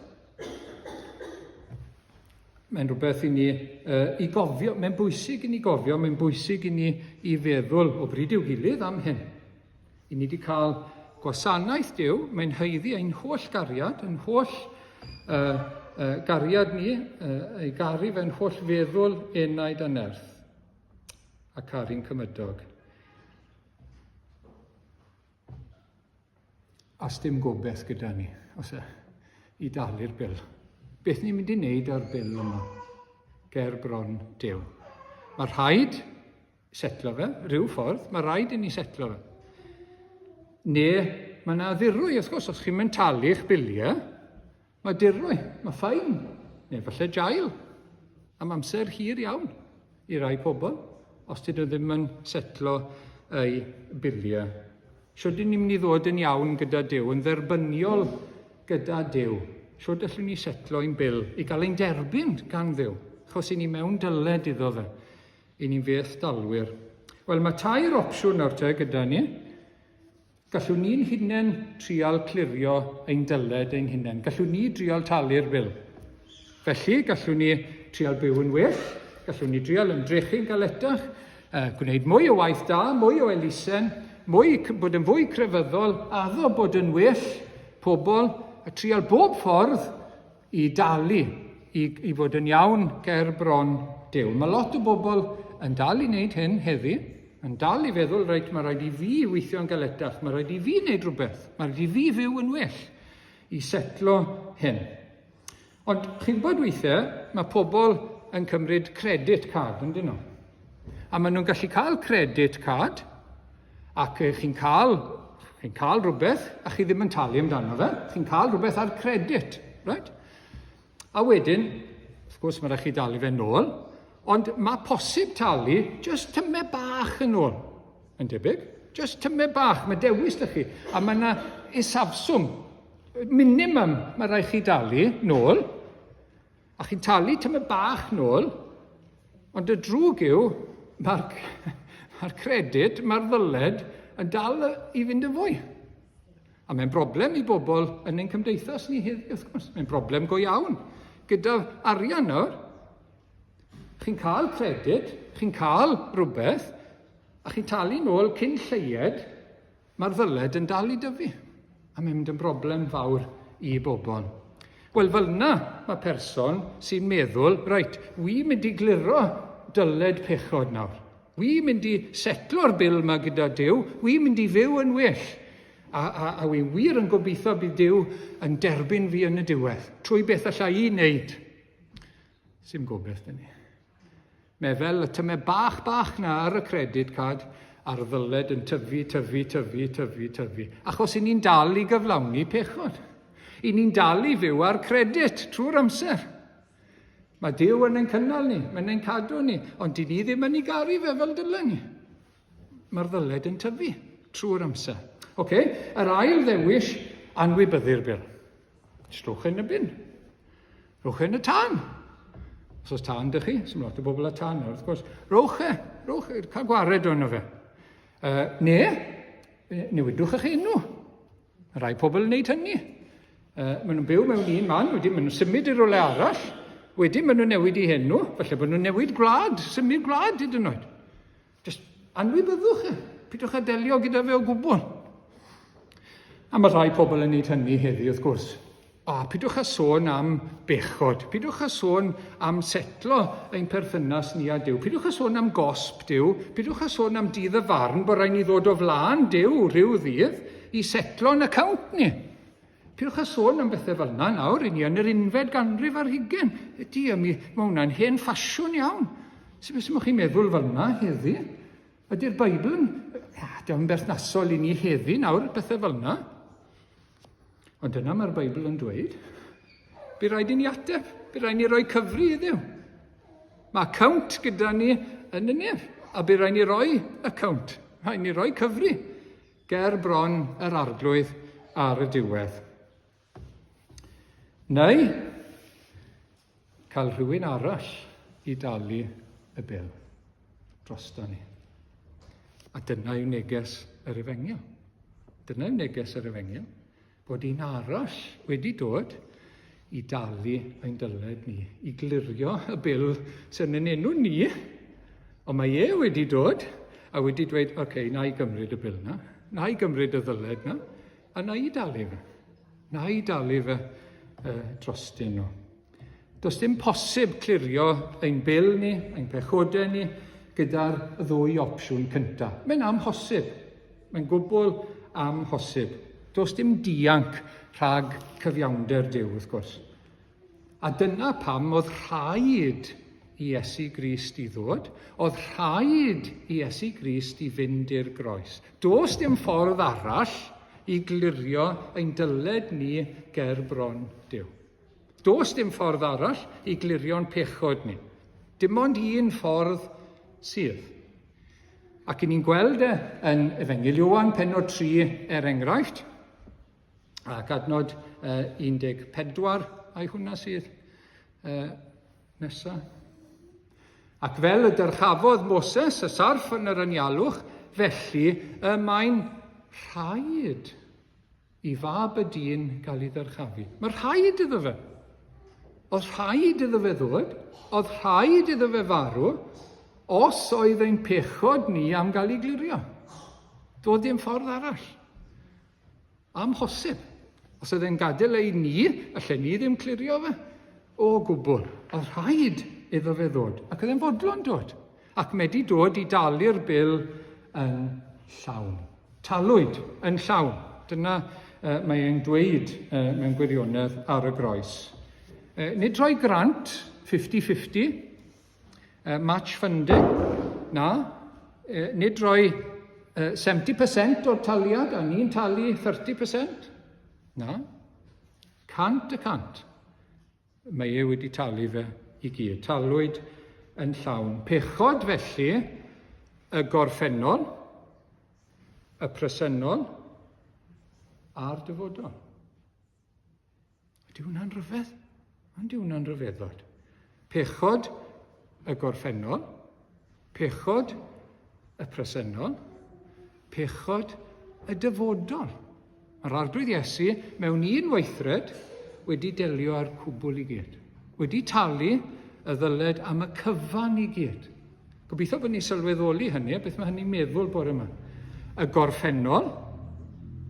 Mae'n rhywbeth i ni i gofio, mae'n bwysig i ni gofio, mae'n bwysig i ni i feddwl o bryd i'w gilydd am hyn. I ni wedi cael gwasanaeth Duw, mae'n haeddu ein holl gariad, ein holl gariad ni, ei garu fe'n holl feddwl enaid a nerth, a caru'n cymydog. A sdim gobeith gyda ni, os i dalu'r bil. Beth ni'n mynd i wneud ar bil yma, ger bron Duw? Mae rhaid setlo fe, rhyw ffordd, mae rhaid i ni setlo fe. Neu mae yna ddirwy, wrth gwrs, os chi'n mynd talu eich biliau, mae dirwy, mae ffain, neu falle jail, am amser hir iawn i rai pobl, os dyn nhw ddim yn setlo ei biliau. Siwrd ni'n mynd i ddod yn iawn gyda Duw, yn dderbyniol gyda Duw. Siwrd allwn ni setlo ein bil i gael ein derbyn gan Dduw, achos i ni mewn dyled iddo fe, i ni'n feth dalwyr. Wel, mae tair opsiwn nawr te gyda ni. Gallwn ni'n hunain trial clirio ein dyled ein hunain. Gallwn ni trial talu'r bil. Felly, gallwn ni trial byw yn well, gallwn ni trial ymdrechu'n galetach, gwneud mwy o waith da, mwy o elusen, bod yn fwy crefyddol, addo bod yn well pobl, a trial bob ffordd i dalu, i fod yn iawn ger bron Duw. Mae lot o bobl yn dal i wneud hyn heddi, yn dal i feddwl, reit, mae rhaid i fi weithio'n galetach, mae rhaid i fi wneud rhywbeth, mae rhaid i fi fyw yn well i setlo hyn. Ond chi'n bod weithiau, mae pobl yn cymryd credit card, yn dyn nhw. A maen nhw'n gallu cael credit card, ac chi'n cael rhywbeth, a chi ddim yn talu amdano fe. Chi'n cael rhywbeth ar credit, right? A wedyn, wrth gwrs, mae rhaid chi dalu fe nôl, ond mae posib talu jyst tyme bach yn ôl, yn debyg. Jyst tyme bach, mae dewis ydych chi. A mae yna isafswm, minimum mae rhaid chi dalu nôl, a chi'n talu tyme bach nôl, ond y drwg yw, mae'r credit, mae'r ddyled, yn dal i fynd yn fwy. A mae'n broblem i bobl yn ein cymdeithas ni heddi, wrth gwrs. Mae'n broblem go iawn. Gyda arian nawr, Chi'n cael credyd, chi'n cael rhywbeth, a chi'n talu nôl cyn lleied, mae'r ddyled yn dal i dyfu. A mae'n mynd yn broblem fawr i bobl. Wel, fel yna mae person sy'n meddwl, reit, wi'n mynd i gliro dyled pechod nawr. Wi'n mynd i setlo'r bil yma gyda Duw, wi'n mynd i fyw yn well. A wi'n wir yn gobeithio bydd Duw yn derbyn fi yn y diwedd, trwy beth allai i wneud. Sim gobeith dyn ni. Mefel y tyme bach na ar y credyd card, a'r ddyled yn tyfu. Achos i ni'n dal i gyflawni pechod. I ni'n dal i fyw ar credyd trwy'r amser. Mae Duw yn ein cynnal ni, mae'n ein cadw ni, ond i ni ddim yn ei garu fe fel dylen ni. Mae'r ddyled yn tyfu trwy'r amser. Yr ail ddewis, anwybyddu'r bil. Rhowch yn y bin. Rhowch yn y tân. Os oes tân dych chi, sy'n lot o bobl a tân, wrth gwrs. Rhowch cael gwared o'n fe. Newidwch eich enw. Rai pobl yn gwneud hynny. Maen nhw'n byw mewn un man, wedyn maen nhw'n symud i'r rhywle arall, wedyn maen nhw'n newid eu enw, falle maen nhw'n newid gwlad, symud gwlad hyd yn oed. Just anwybyddwch e. Pidwch a delio gyda fe o gwbl. A mae rhai pobl yn gwneud hynny heddi, wrth gwrs. Pidwch a sôn am bechod. Pidwch a sôn am setlo ein perthynas ni a Duw. Pidwch a sôn am gosb Duw. Pidwch a sôn am dydd y farn bod rhaid ni ddod o flaen Duw rhyw ddydd i setlo'n account ni. Pidwch a sôn am bethau fel yna nawr, i ni yn yr unfed ganrif ar 20. Mae hwnna'n hen ffasiwn iawn. Sut ydych chi'n meddwl fel yna heddi? Ydy'r Beibl yn... Diolch yn berthnasol i ni heddi nawr, bethau fel yna. Ond dyna mae'r Beibl yn dweud. Bydd rhaid i ni ateb. Bydd rhaid ni roi cyfri iddiw. Mae account gyda ni yn y nef. A bydd rhaid ni roi account. Rhaid ni roi cyfri. Ger bron yr arglwydd ar y diwedd. Neu cael rhywun arall i dalu y bil drosto ni. A dyna yw neges yr Efengyl. Dyna yw neges yr Efengyl. Bod un arall wedi dod i dalu ein dyled ni, i glirio y bil sy'n yn enw ni, ond mae wedi dod a wedi dweud, na i gymryd y bil na, na i gymryd y ddyled na, a na i dalu fe. Na i dalu fe drostyn nhw. Does dim posib clirio ein bil ni, ein pechodau ni, gyda'r ddwy opsiwn cyntaf. Mae'n amhosib. Mae'n gwbl amhosib. Does dim dianc rhag cyfiawnder Duw, wrth gwrs. A dyna pam oedd rhaid i Iesu Grist i ddod, oedd rhaid i Iesu Grist i fynd i'r groes. Does dim ffordd arall i glirio ein dyled ni ger bron Duw. Does dim ffordd arall i glirio'n pechod ni. Dim ond un ffordd sydd. Ac ni'n gweld yn Efengyl Ioan, pennod 3 enghraifft, ac adnod 14 ai hwnna sydd nesaf. Ac fel y dyrchafodd Moses y sarf yn yr anialwch, felly mae'n rhaid i fab y dyn gael ei ddyrchafu. Mae rhaid iddo fe. Oedd rhaid iddo fe ddod, oedd rhaid iddo fe farw, os oedd ein pechod ni am gael ei glirio. Doedd dim ffordd arall. Amhosib. Os oedd e'n gadael ei ni, allan ni ddim clirio fe. O gwbl. Oedd rhaid iddo fe ddod. Ac oedd e'n fodlon dod. Ac mae di dod i dalu'r bil yn llawn. Talwyd yn llawn. Dyna mae e'n dweud mewn gwirionedd ar y groes. Nid rhoi grant 50-50, match funding, na. Nid rhoi 70% o'r taliad a ni'n talu 30%, na. 100%. Mae e wedi talu fe i gyd. Talwyd yn llawn. Pechod felly y gorffennol, y presennol a'r dyfodol. Ydy hwnna'n rhyfedd? Ydy hwnna'n rhyfeddod? Pechod y gorffennol, pechod y presennol, pechod y dyfodol. Mae'r arglwydd Iesu mewn un weithred wedi delio â'r cwbl i gyd. Wedi talu y ddyled am y cyfan i gyd. Gobeithio bod ni'n sylweddoli hynny, beth mae hynny'n meddwl bore yma. Y gorffennol,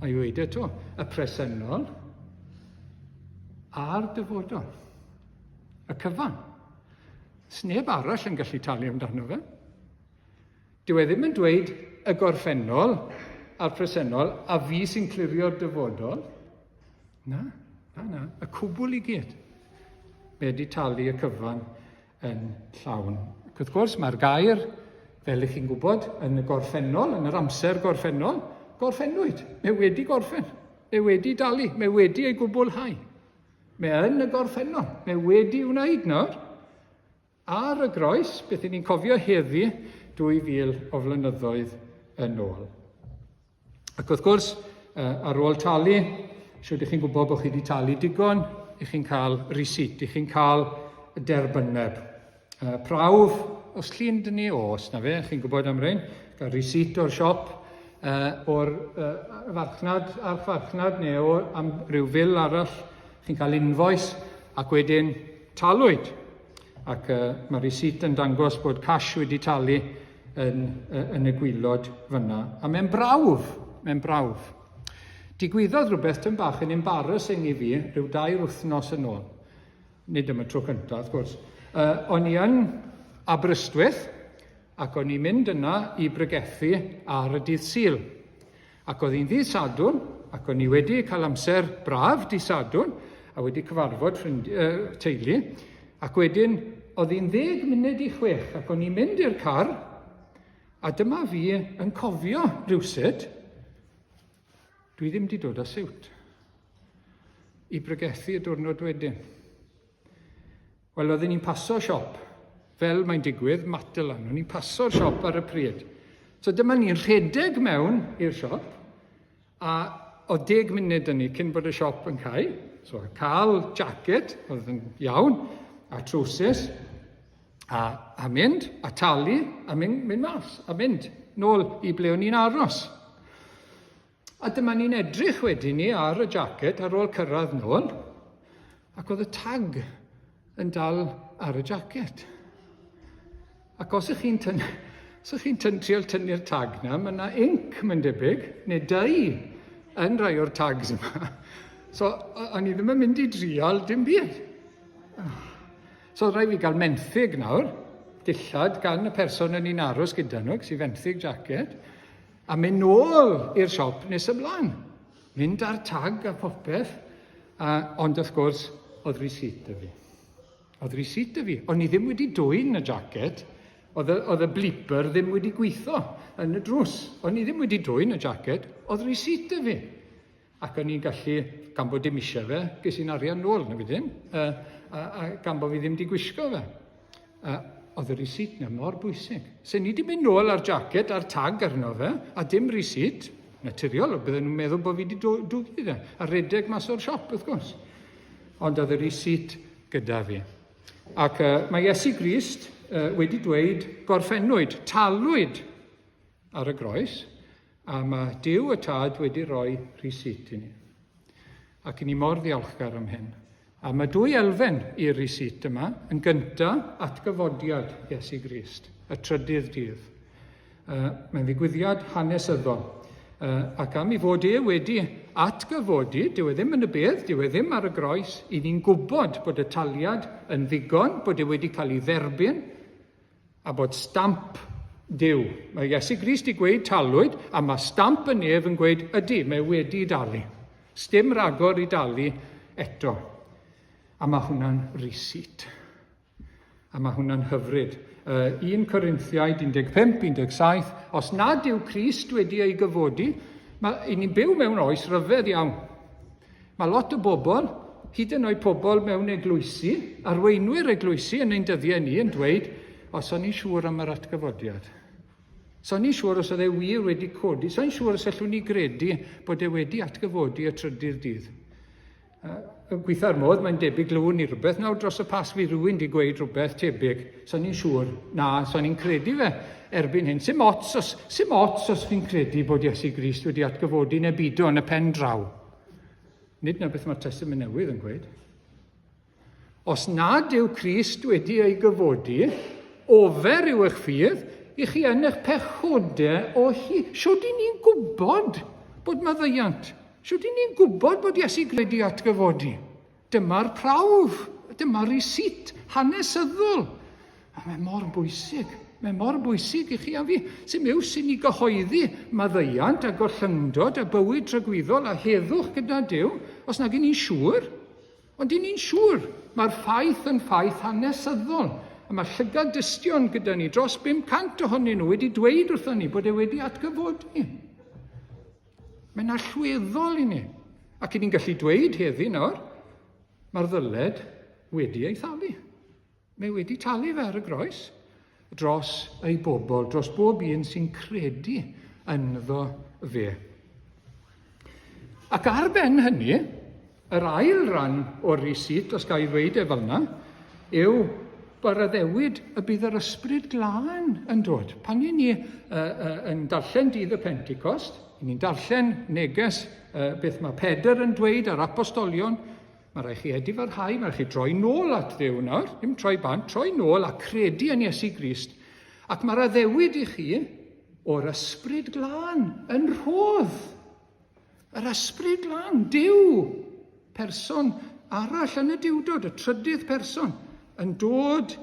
a i weid eto, y presennol, a'r dyfodol. Y cyfan. Sneb arall yn gallu talu amdano fe. Dyw e ddim yn dweud y gorffennol a'r presennol a fi sy'n clirio'r dyfodol. Na. Y cwbl i gyd. Fe wedi talu y cyfan yn llawn. Ac wrth gwrs, mae'r gair, fel ych chi'n gwybod, yn y gorffennol, yn yr amser gorffennol, gorffennwyd. Mae wedi gorffen. Mae wedi dalu. Mae wedi ei gwblhau. Mae yn y gorffennol. Mae wedi wneud nawr. Ar y groes, beth ni'n cofio heddi 2000 o flynyddoedd yn ôl. Ac wrth gwrs, ar ôl talu, siwr ych chi'n gwybod bod chi wedi talu digon, ych chi'n cael risit, ych chi'n cael derbyneb. Prawf, os llun dyn ni, os na fe, chi'n gwybod am rhain, cael risit o'r siop, o'r farchnad a'r farchnad, neu am ryw fil arall, chi'n cael invoice, ac wedyn talwyd. Ac mae risit yn dangos bod cash wedi talu yn y gwylod fyna. A mae'n brawf. Digwyddodd rhywbeth tyn bach yn embarrassing i fi rhyw 2 wythnos yn ôl. Nid yma tro cyntaf, wrth gwrs. O'n i yn Aberystwyth, ac o'n i'n mynd yna i bregethu ar y dydd Sul. Ac oedd hi'n ddydd Sadwrn, ac o'n i wedi cael amser braf dydd Sadwrn, a wedi cyfarfod teulu, ac wedyn oedd hi'n 10 munud i 6, ac o'n i'n mynd i'r car, a dyma fi yn cofio rywsut, dwi ddim wedi dod â siwt i bregethu y diwrnod wedyn. Wel, oedden ni'n paso siop, fel mae'n digwydd, Matelan. O'n i'n paso'r siop ar y pryd. So dyma ni'n rhedeg mewn i'r siop, a o 10 munud yn ni cyn bod y siop yn cael. So, cael jacket, oedd yn iawn, a trowsus, a mynd, a talu, a mynd mas, a mynd nôl i ble o'n i'n aros. A dyma ni'n edrych wedyn ni ar y jacket ar ôl cyrraedd nôl, ac oedd y tag yn dal ar y jacket. Ac os ych chi'n trial tynnu'r tag na, mae yna inc mae'n debyg, neu dau yn rai o'r tags yma. So, o'n i ddim yn mynd i drial dim byd. So, rai fi gael menthyg nawr, dillad gan y person yn un aros gyda nhw, sy'n fenthyg jacket, a mynd nôl i'r siop nes ymlaen. Mynd ar tag a popeth, ond wrth gwrs, oedd risit y fi. O'n i ddim wedi dwyn y jacket, oedd y blipper ddim wedi gweithio yn y drws. O'n i ddim wedi dwyn y jacket, oedd risit y fi. Ac o'n i'n gallu, gan bod dim eisiau fe, ges i'n arian nôl, na fi ddim, a gan bod fi ddim wedi gwisgo fe. Oedd y risit na mor bwysig. Se ni wedi mynd nôl ar jacket, ar tag arno fe, a dim risit, naturiol, bydden nhw'n meddwl bod fi wedi dwgu fe, a redeg mas o'r siop, wrth gwrs. Ond oedd y risit gyda fi. Ac mae Iesu Grist wedi dweud gorffennwyd, talwyd ar y groes, a mae Duw y Tad wedi rhoi risit i ni. Ac i ni mor ddiolchgar am hyn. A mae 2 elfen i'r risit yma, yn gyntaf atgyfodiad Iesu Grist, y trydydd dydd. Mae'n ddigwyddiad hanesyddol. Ac am i fod wedi atgyfodi, dyw e ddim yn y bedd, dyw e ddim ar y groes, i ni'n gwybod bod y taliad yn ddigon, bod e wedi cael ei dderbyn, a bod stamp Duw. Mae Iesu Grist i gweud talwyd, a mae stamp y nef yn gweud, ydy, mae wedi dalu. Sdim ragor i dalu eto. A mae hwnna'n risit. A mae hwnna'n hyfryd. 1 Corinthiaid 15-17, os nad yw Crist wedi ei gyfodi, i ni'n byw mewn oes ryfedd iawn. Mae lot o bobl, hyd yn oed pobl mewn eglwysi, arweinwyr eglwysi yn ein dyddiau ni yn dweud, os o'n i'n siŵr am yr atgyfodiad. So o'n i'n siŵr os oedd e wir wedi codi. So o'n i'n siŵr os allwn ni gredu bod e wedi atgyfodi y trydydd dydd. Gweithio'r modd, mae'n debyg lwn i rhywbeth. Nawr dros y pas fi rhywun wedi gweud rhywbeth tebyg. So o'n i'n siŵr, so o'n i'n credu fe erbyn hyn. Sim ots os fi'n credu bod Iesu Grist wedi atgyfodi neu bido yn y pen draw. Nid na beth mae'r Testament Newydd yn gweud. Os nad yw Crist wedi ei gyfodi, ofer yw eich ffydd, i chi yn eich pechodau o hi. Siwr di ni'n gwybod bod maddeuant? Siwr di ni'n gwybod bod Iesu wedi atgyfodi? Dyma'r prawf, dyma'r risit hanesyddol. A mae mor bwysig. Mae mor bwysig i chi a fi. Sy'n mews i ni gyhoeddi maddeuant a gorllyngdod a bywyd tragwyddol a heddwch gyda Duw, os nag i ni'n siŵr. Ond i ni'n siŵr, mae'r ffaith yn ffaith hanesyddol. A mae llygad dystion gyda ni, dros 500 ohonyn nhw wedi dweud wrthon ni bod e wedi atgyfodi. Mae'n allweddol i ni. Ac i ni'n gallu dweud heddi nawr, mae'r ddyled wedi ei thalu. Mae wedi talu fe ar y groes dros ei bobl, dros bob un sy'n credu ynddo fe. Ac ar ben hynny, yr ail ran o'r risit, os gael ei dweud e fel yna, yw bod addewid y bydd yr ysbryd glân yn dod. Pan i ni yn darllen dydd y Pentecost, ni'n darllen neges beth mae Pedr yn dweud ar apostolion, mae rhaid chi edifarhau, mae rhaid chi droi nôl at Dduw nawr, ddim troi bant, troi nôl a credu yn Iesu Grist. Ac mae'r addewid i chi o'r ysbryd glân yn rhodd. Yr ysbryd glân, Duw, person arall yn y diwdod, y trydydd person, yn dod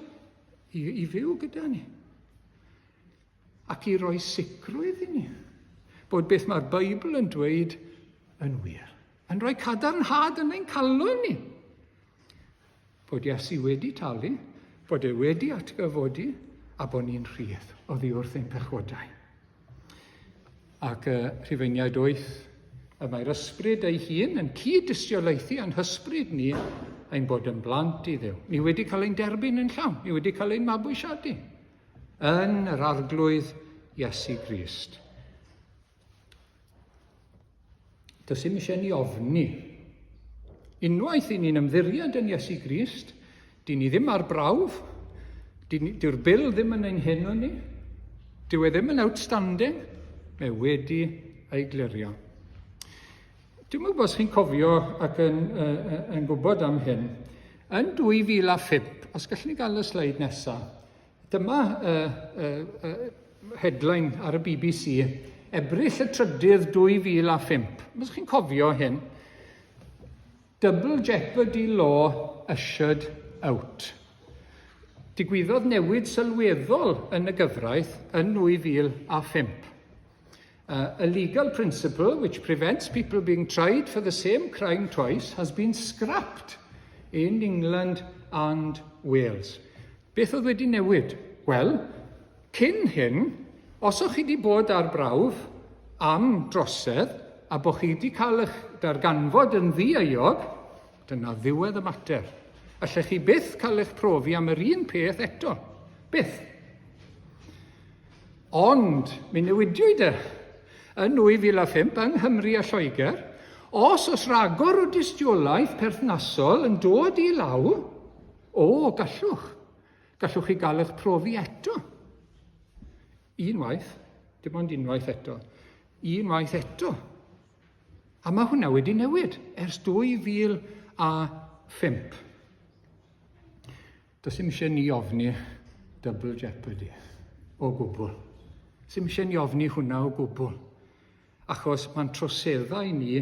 i fyw gyda ni. Ac i roi sicrwydd i ni bod beth mae'r Beibl yn dweud yn wir. Yn rhoi cadarnhad yn ein calon ni. Bod Iesu wedi talu, bod e wedi atgyfodi, a bod ni'n rhydd oddi wrth ein pechodau. Ac Rhufeiniaid 8, mae'r ysbryd ei hun yn cyd-dystiolaethu a'n hysbryd ni ein bod yn blant i Dduw. Ni wedi cael ein derbyn yn llawn, ni wedi cael ein mabwysiadu yn yr arglwydd Iesu Grist. Does dim eisiau ni ofni. Unwaith i ni'n ymddiried yn Iesu Grist, di ni ddim ar brawf, dyw'r bil ddim yn ein heno ni, dyw e ddim yn outstanding, mae wedi ei glirio. Dwi'n meddwl bod chi'n cofio ac yn gwybod am hyn, yn 2005, os gallwn ni gael y sleid nesaf, dyma headline ar y BBC, Ebrill y trydydd 2005. Os chi'n cofio hyn, Double Jeopardy Law ushered out. Digwyddodd newid sylweddol yn y gyfraith yn 2005. A legal principle which prevents people being tried for the same crime twice has been scrapped in England and Wales. Beth oedd wedi newid? Wel, cyn hyn, os o'ch chi wedi bod ar brawf am drosedd a bod chi wedi cael eich darganfod yn ddieuog, dyna ddiwedd y mater. Allech chi byth cael eich profi am yr un peth eto. Byth. Ond, mi newidiwyd yn 2005 yng Nghymru a Lloegr, os ragor o dystiolaeth perthnasol yn dod i law, gallwch. Gallwch chi gael eich profi eto. Unwaith, dim ond unwaith eto. Unwaith eto. A mae hwnna wedi newid ers 2005. Does dim eisiau ni ofni double jeopardy o gwbl. Does dim eisiau ni ofni hwnna o gwbl. Achos mae'n troseddau ni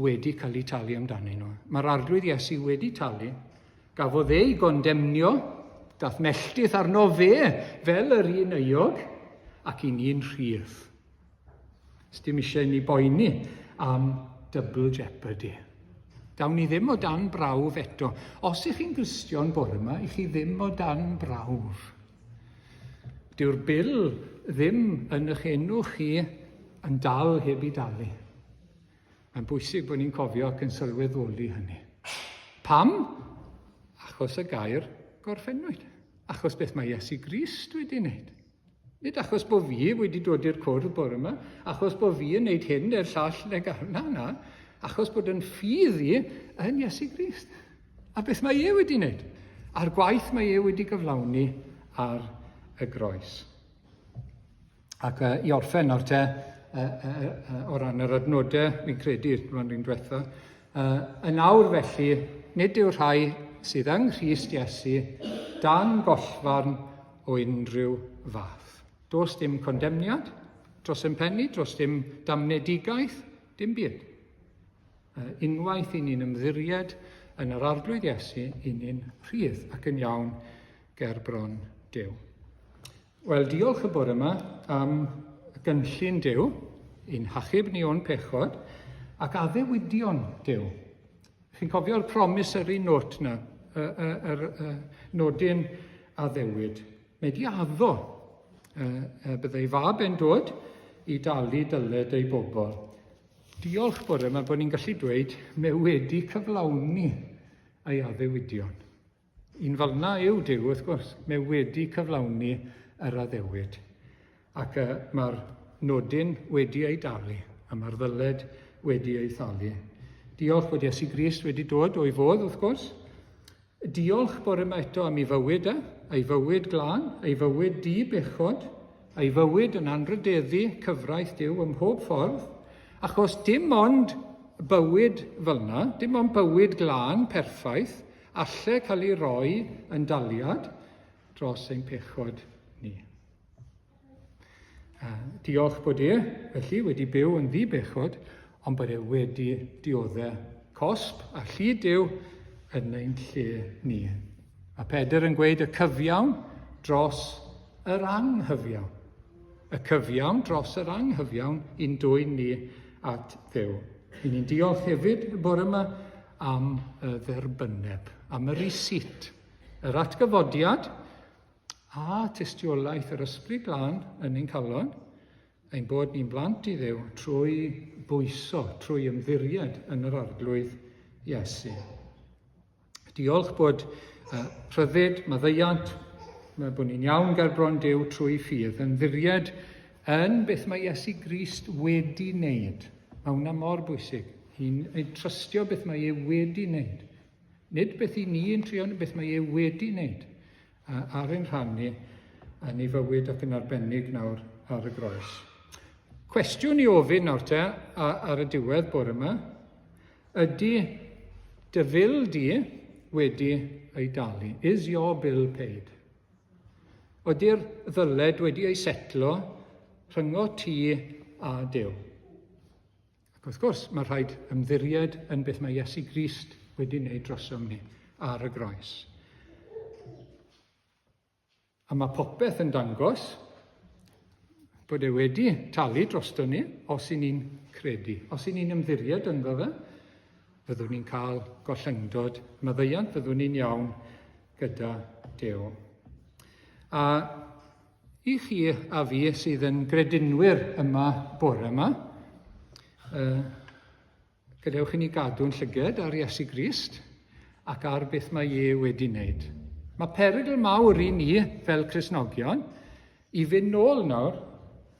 wedi cael ei talu amdanyn nhw. Mae'r arglwydd Iesu wedi talu. Gafodd ei gondemnio, dath melltith arno fe fel yr un euog, ac i ni'n rhydd. Does dim eisiau ni boeni am double jeopardy. Dawn ni ddim o dan brawf eto. Os ych chi'n Gristion bore yma, ych chi ddim o dan brawf. Dyw'r bil ddim yn eich enw chi yn dal heb i dalu. Mae'n bwysig bod ni'n cofio ac yn sylweddoli hynny. Pam? Achos y gair gorffennwyd. Achos beth mae Iesu Grist wedi wneud. Nid achos bod fi wedi dod i'r cwrdd bore yma, achos bod fi yn wneud hyn neu'r llall na. Achos bod yn ffydd i yn Iesu Grist. A beth mae e wedi wneud? A'r gwaith mae e wedi gyflawni ar y groes. Ac i orffen o'r te, o ran yr adnodau, fi'n credu, rhan rhan diwetha, yn awr felly, nid yw'r rhai sydd yng Nghrist Iesu dan gollfarn o unrhyw fath. Does dim condemniad dros yn penni, dros dim damnedigaeth, dim byd. Unwaith i ni'n ymddiried yn yr arglwydd Iesu, i ni'n rhydd ac yn iawn ger bron Duw. Wel, diolch y bore yma am y gynllun Duw, i'n hachub ni o'n pechod, ac addewidion Duw. Chi'n cofio'r promissory note na, yr nodyn addewid. Mae di addo byddai fab yn dod i dalu dyled ei bobl. Diolch bore yma bod ni'n gallu dweud mae wedi cyflawni ei addewidion. Un fel na yw Duw, wrth gwrs, mae wedi cyflawni yr addewid. Ac mae'r nodyn wedi ei dalu, a mae'r ddyled wedi ei thalu. Diolch bod Iesu Grist wedi dod o'i fodd, wrth gwrs. Diolch bore yma eto am ei fywyd ei fywyd glân, ei fywyd di-bechod, ei fywyd yn anrhydeddu cyfraith Duw ym mhob ffordd, achos dim ond bywyd fel yna, dim ond bywyd glân perffaith, allai cael ei roi yn daliad dros ein pechod ni. Diolch bod felly wedi byw yn ddi-bechod, ond bod wedi dioddau cosb a llyd Duw yn ein lle ni. Mae Pedr yn gweud y cyfiawn dros yr anghyfiawn. Y cyfiawn dros yr anghyfiawn i'n dwyn ni at Dduw. I ni'n diolch hefyd bore yma am y dderbyneb, am y risit, yr atgyfodiad a tystiolaeth yr ysbryd glân yn ein calon, ein bod ni'n blant i Dduw trwy bwyso, trwy ymddiried yn yr arglwydd Iesu. Diolch bod rhyddid, maddeuant, bod ni'n iawn ger bron Duw trwy ffydd, yn ddiried yn beth mae Iesu Grist wedi wneud. Mae hwnna mor bwysig. Hi'n trystio beth mae e wedi wneud. Nid beth i ni yn trio, beth mae e wedi wneud ar ein rhannu yn ei fywyd ac yn arbennig nawr ar y groes. Cwestiwn i ofyn nawr te ar y diwedd bore yma, ydy dy fil di wedi ei dalu? Is your bill paid? Ydy'r ddyled wedi ei setlo rhyngo ti a Duw? Ac wrth gwrs, mae rhaid ymddiried yn beth mae Iesu Grist wedi wneud drosom ni ar y groes. A mae popeth yn dangos bod e wedi talu drosto ni os i ni'n credu. Os i ni'n ymddiried ynddo fe, fyddwn ni'n cael gollyngdod maddeuant, fyddwn ni'n iawn gyda Duw. A i chi a fi sydd yn gredinwyr yma bore yma, gadewch i ni gadw'n llyged ar Iesu Grist ac ar beth mae e wedi wneud. Mae perygl mawr i ni fel Cristnogion i fynd nôl nawr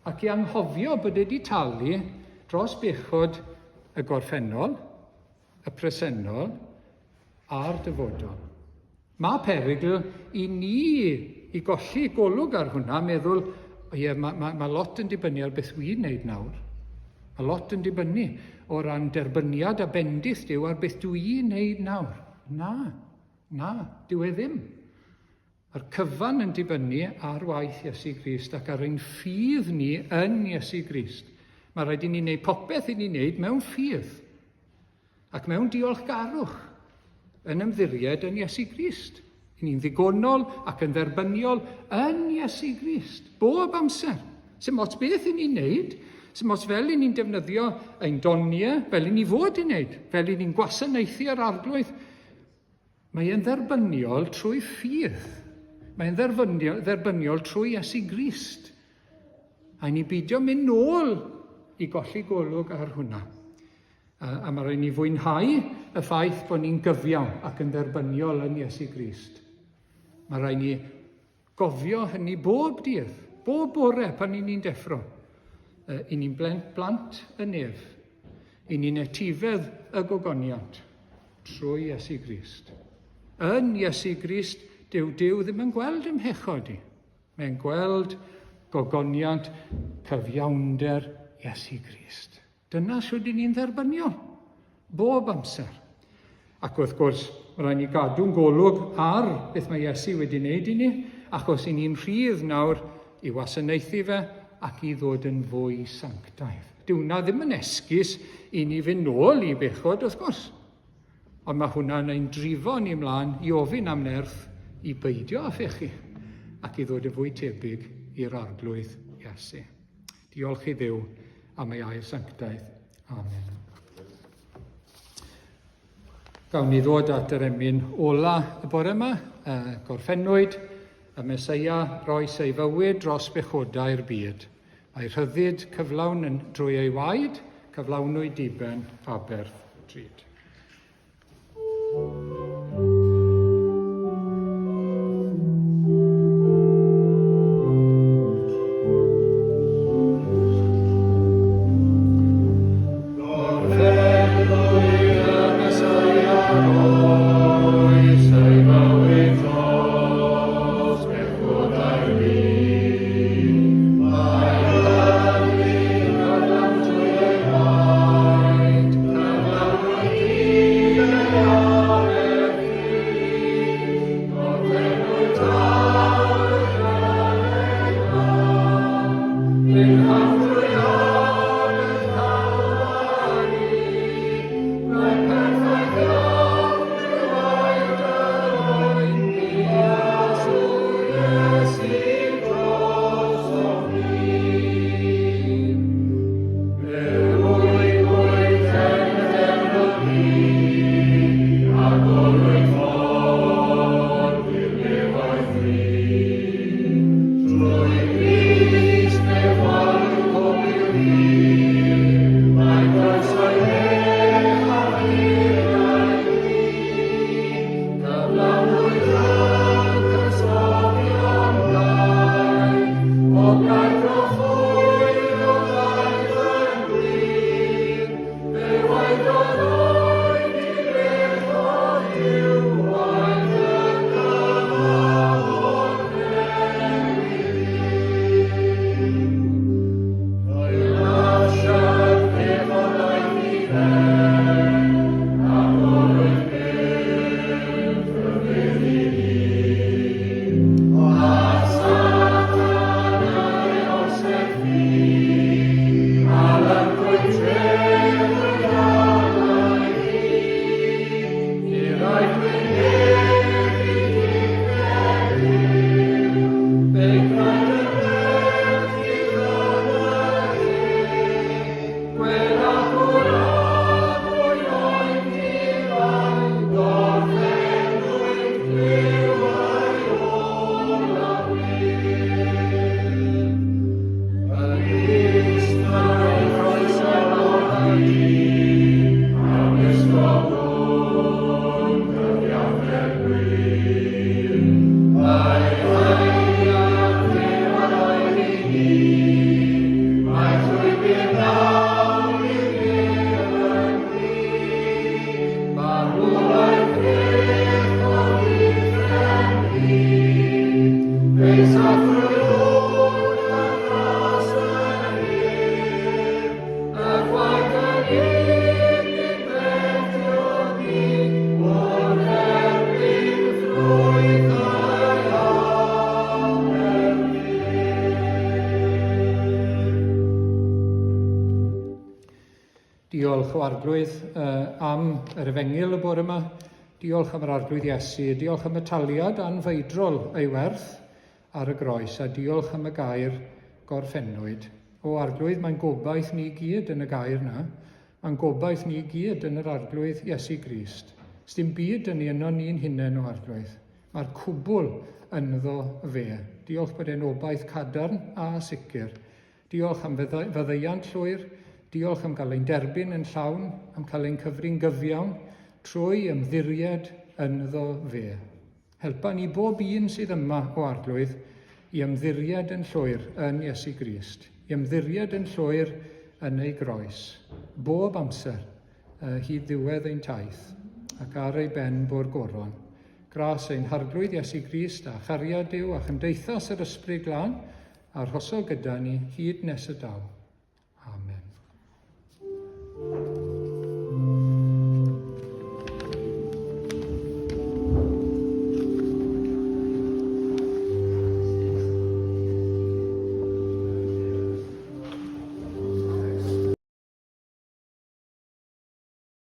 ac i anghofio bod e wedi talu dros bechod y gorffennol, y presennol a'r dyfodol. Mae perygl i ni i golli golwg ar hwnna, meddwl, mae lot yn dibynnu ar beth wi'n wneud nawr. Mae lot yn dibynnu o ran derbyniad a bendith Duw ar beth dwi'n wneud nawr. Na, dyw e ddim. A'r cyfan yn dibynnu ar waith Iesu Grist ac ar ein ffydd ni yn Iesu Grist. Mae rhaid i ni wneud popeth i ni wneud mewn ffydd ac mewn diolchgarwch yn ymddiried yn Iesu Grist. I ni'n ddigonol ac yn dderbyniol yn Iesu Grist, bob amser. Sym ots beth i ni'n wneud, sym ots fel i ni'n defnyddio ein doniau, fel i ni fod i wneud, fel i ni'n gwasanaethu ar arglwydd. Mae e'n dderbyniol trwy ffydd. Mae'n dderbyniol trwy Iesu Grist. A ni beidio mynd nôl i golli golwg ar hwnna. A mae rhaid ni fwynhau y ffaith bod ni'n gyfiawn ac yn dderbyniol yn Iesu Grist. Mae rhaid ni gofio hynny bob dydd, bob bore pan ni'n deffro. I ni'n blant y nef, i ni'n etifedd y gogoniant trwy Iesu Grist. Yn Iesu Grist, Duw ddim yn gweld ymhechod i. Mae'n gweld gogoniant cyfiawnder Iesu Grist. Dyna sydd ni'n dderbyniol, bob amser. Ac wrth gwrs, Mae rhaid ni gadw'n golwg ar beth mae Iesu wedi wneud i ni, achos i ni'n rhydd nawr i wasanaethu fe ac i ddod yn fwy sanctaidd. Dyw hwnna ddim yn esgus i ni fynd nôl i bechod, wrth gwrs. Ond mae hwnna'n ein drifo ni ymlaen i ofyn am nerth i beidio â phechu ac i ddod yn fwy tebyg i'r arglwydd Iesu. Diolch i Dduw am ei ail sanctaidd. Amen. Gawn ni ddod at yr emyn ola y bore yma, gorffennwyd, y Meseia roes ei fywyd dros bechodau'r byd. Mae rhyddid cyflawn yn drwy ei waed, cyflawnwyd diben Aberth Drud. Diolch o arglwydd am yr efengyl y bore yma. Diolch am yr arglwydd Iesu. Diolch am y taliad anfeidrol ei werth ar y groes. A diolch am y gair gorffennwyd. O arglwydd, mae'n gobaith ni gyd yn y gair yna. Mae'n gobaith ni gyd yn yr arglwydd Iesu Grist. Sdim byd yn ni yno ni'n hunain o arglwydd. Mae'r cwbl ynddo fe. Diolch bod e'n obaith cadarn a sicr. Diolch am fyddeiant llwyr. Diolch am gael ein derbyn yn llawn, am cael ein cyfri'n gyfiawn trwy ymddiried ynddo fe. Helpa ni bob un sydd yma o arglwydd i ymddiried yn llwyr yn Iesu Grist, i ymddiried yn llwyr yn ei groes, bob amser hyd ddiwedd ein taith, ac ar ei ben bo'r goron. Gras ein harglwydd Iesu Grist a chariad Duw a chymdeithas yr ysbryd glân, a'r hoso gyda ni hyd nes y daw.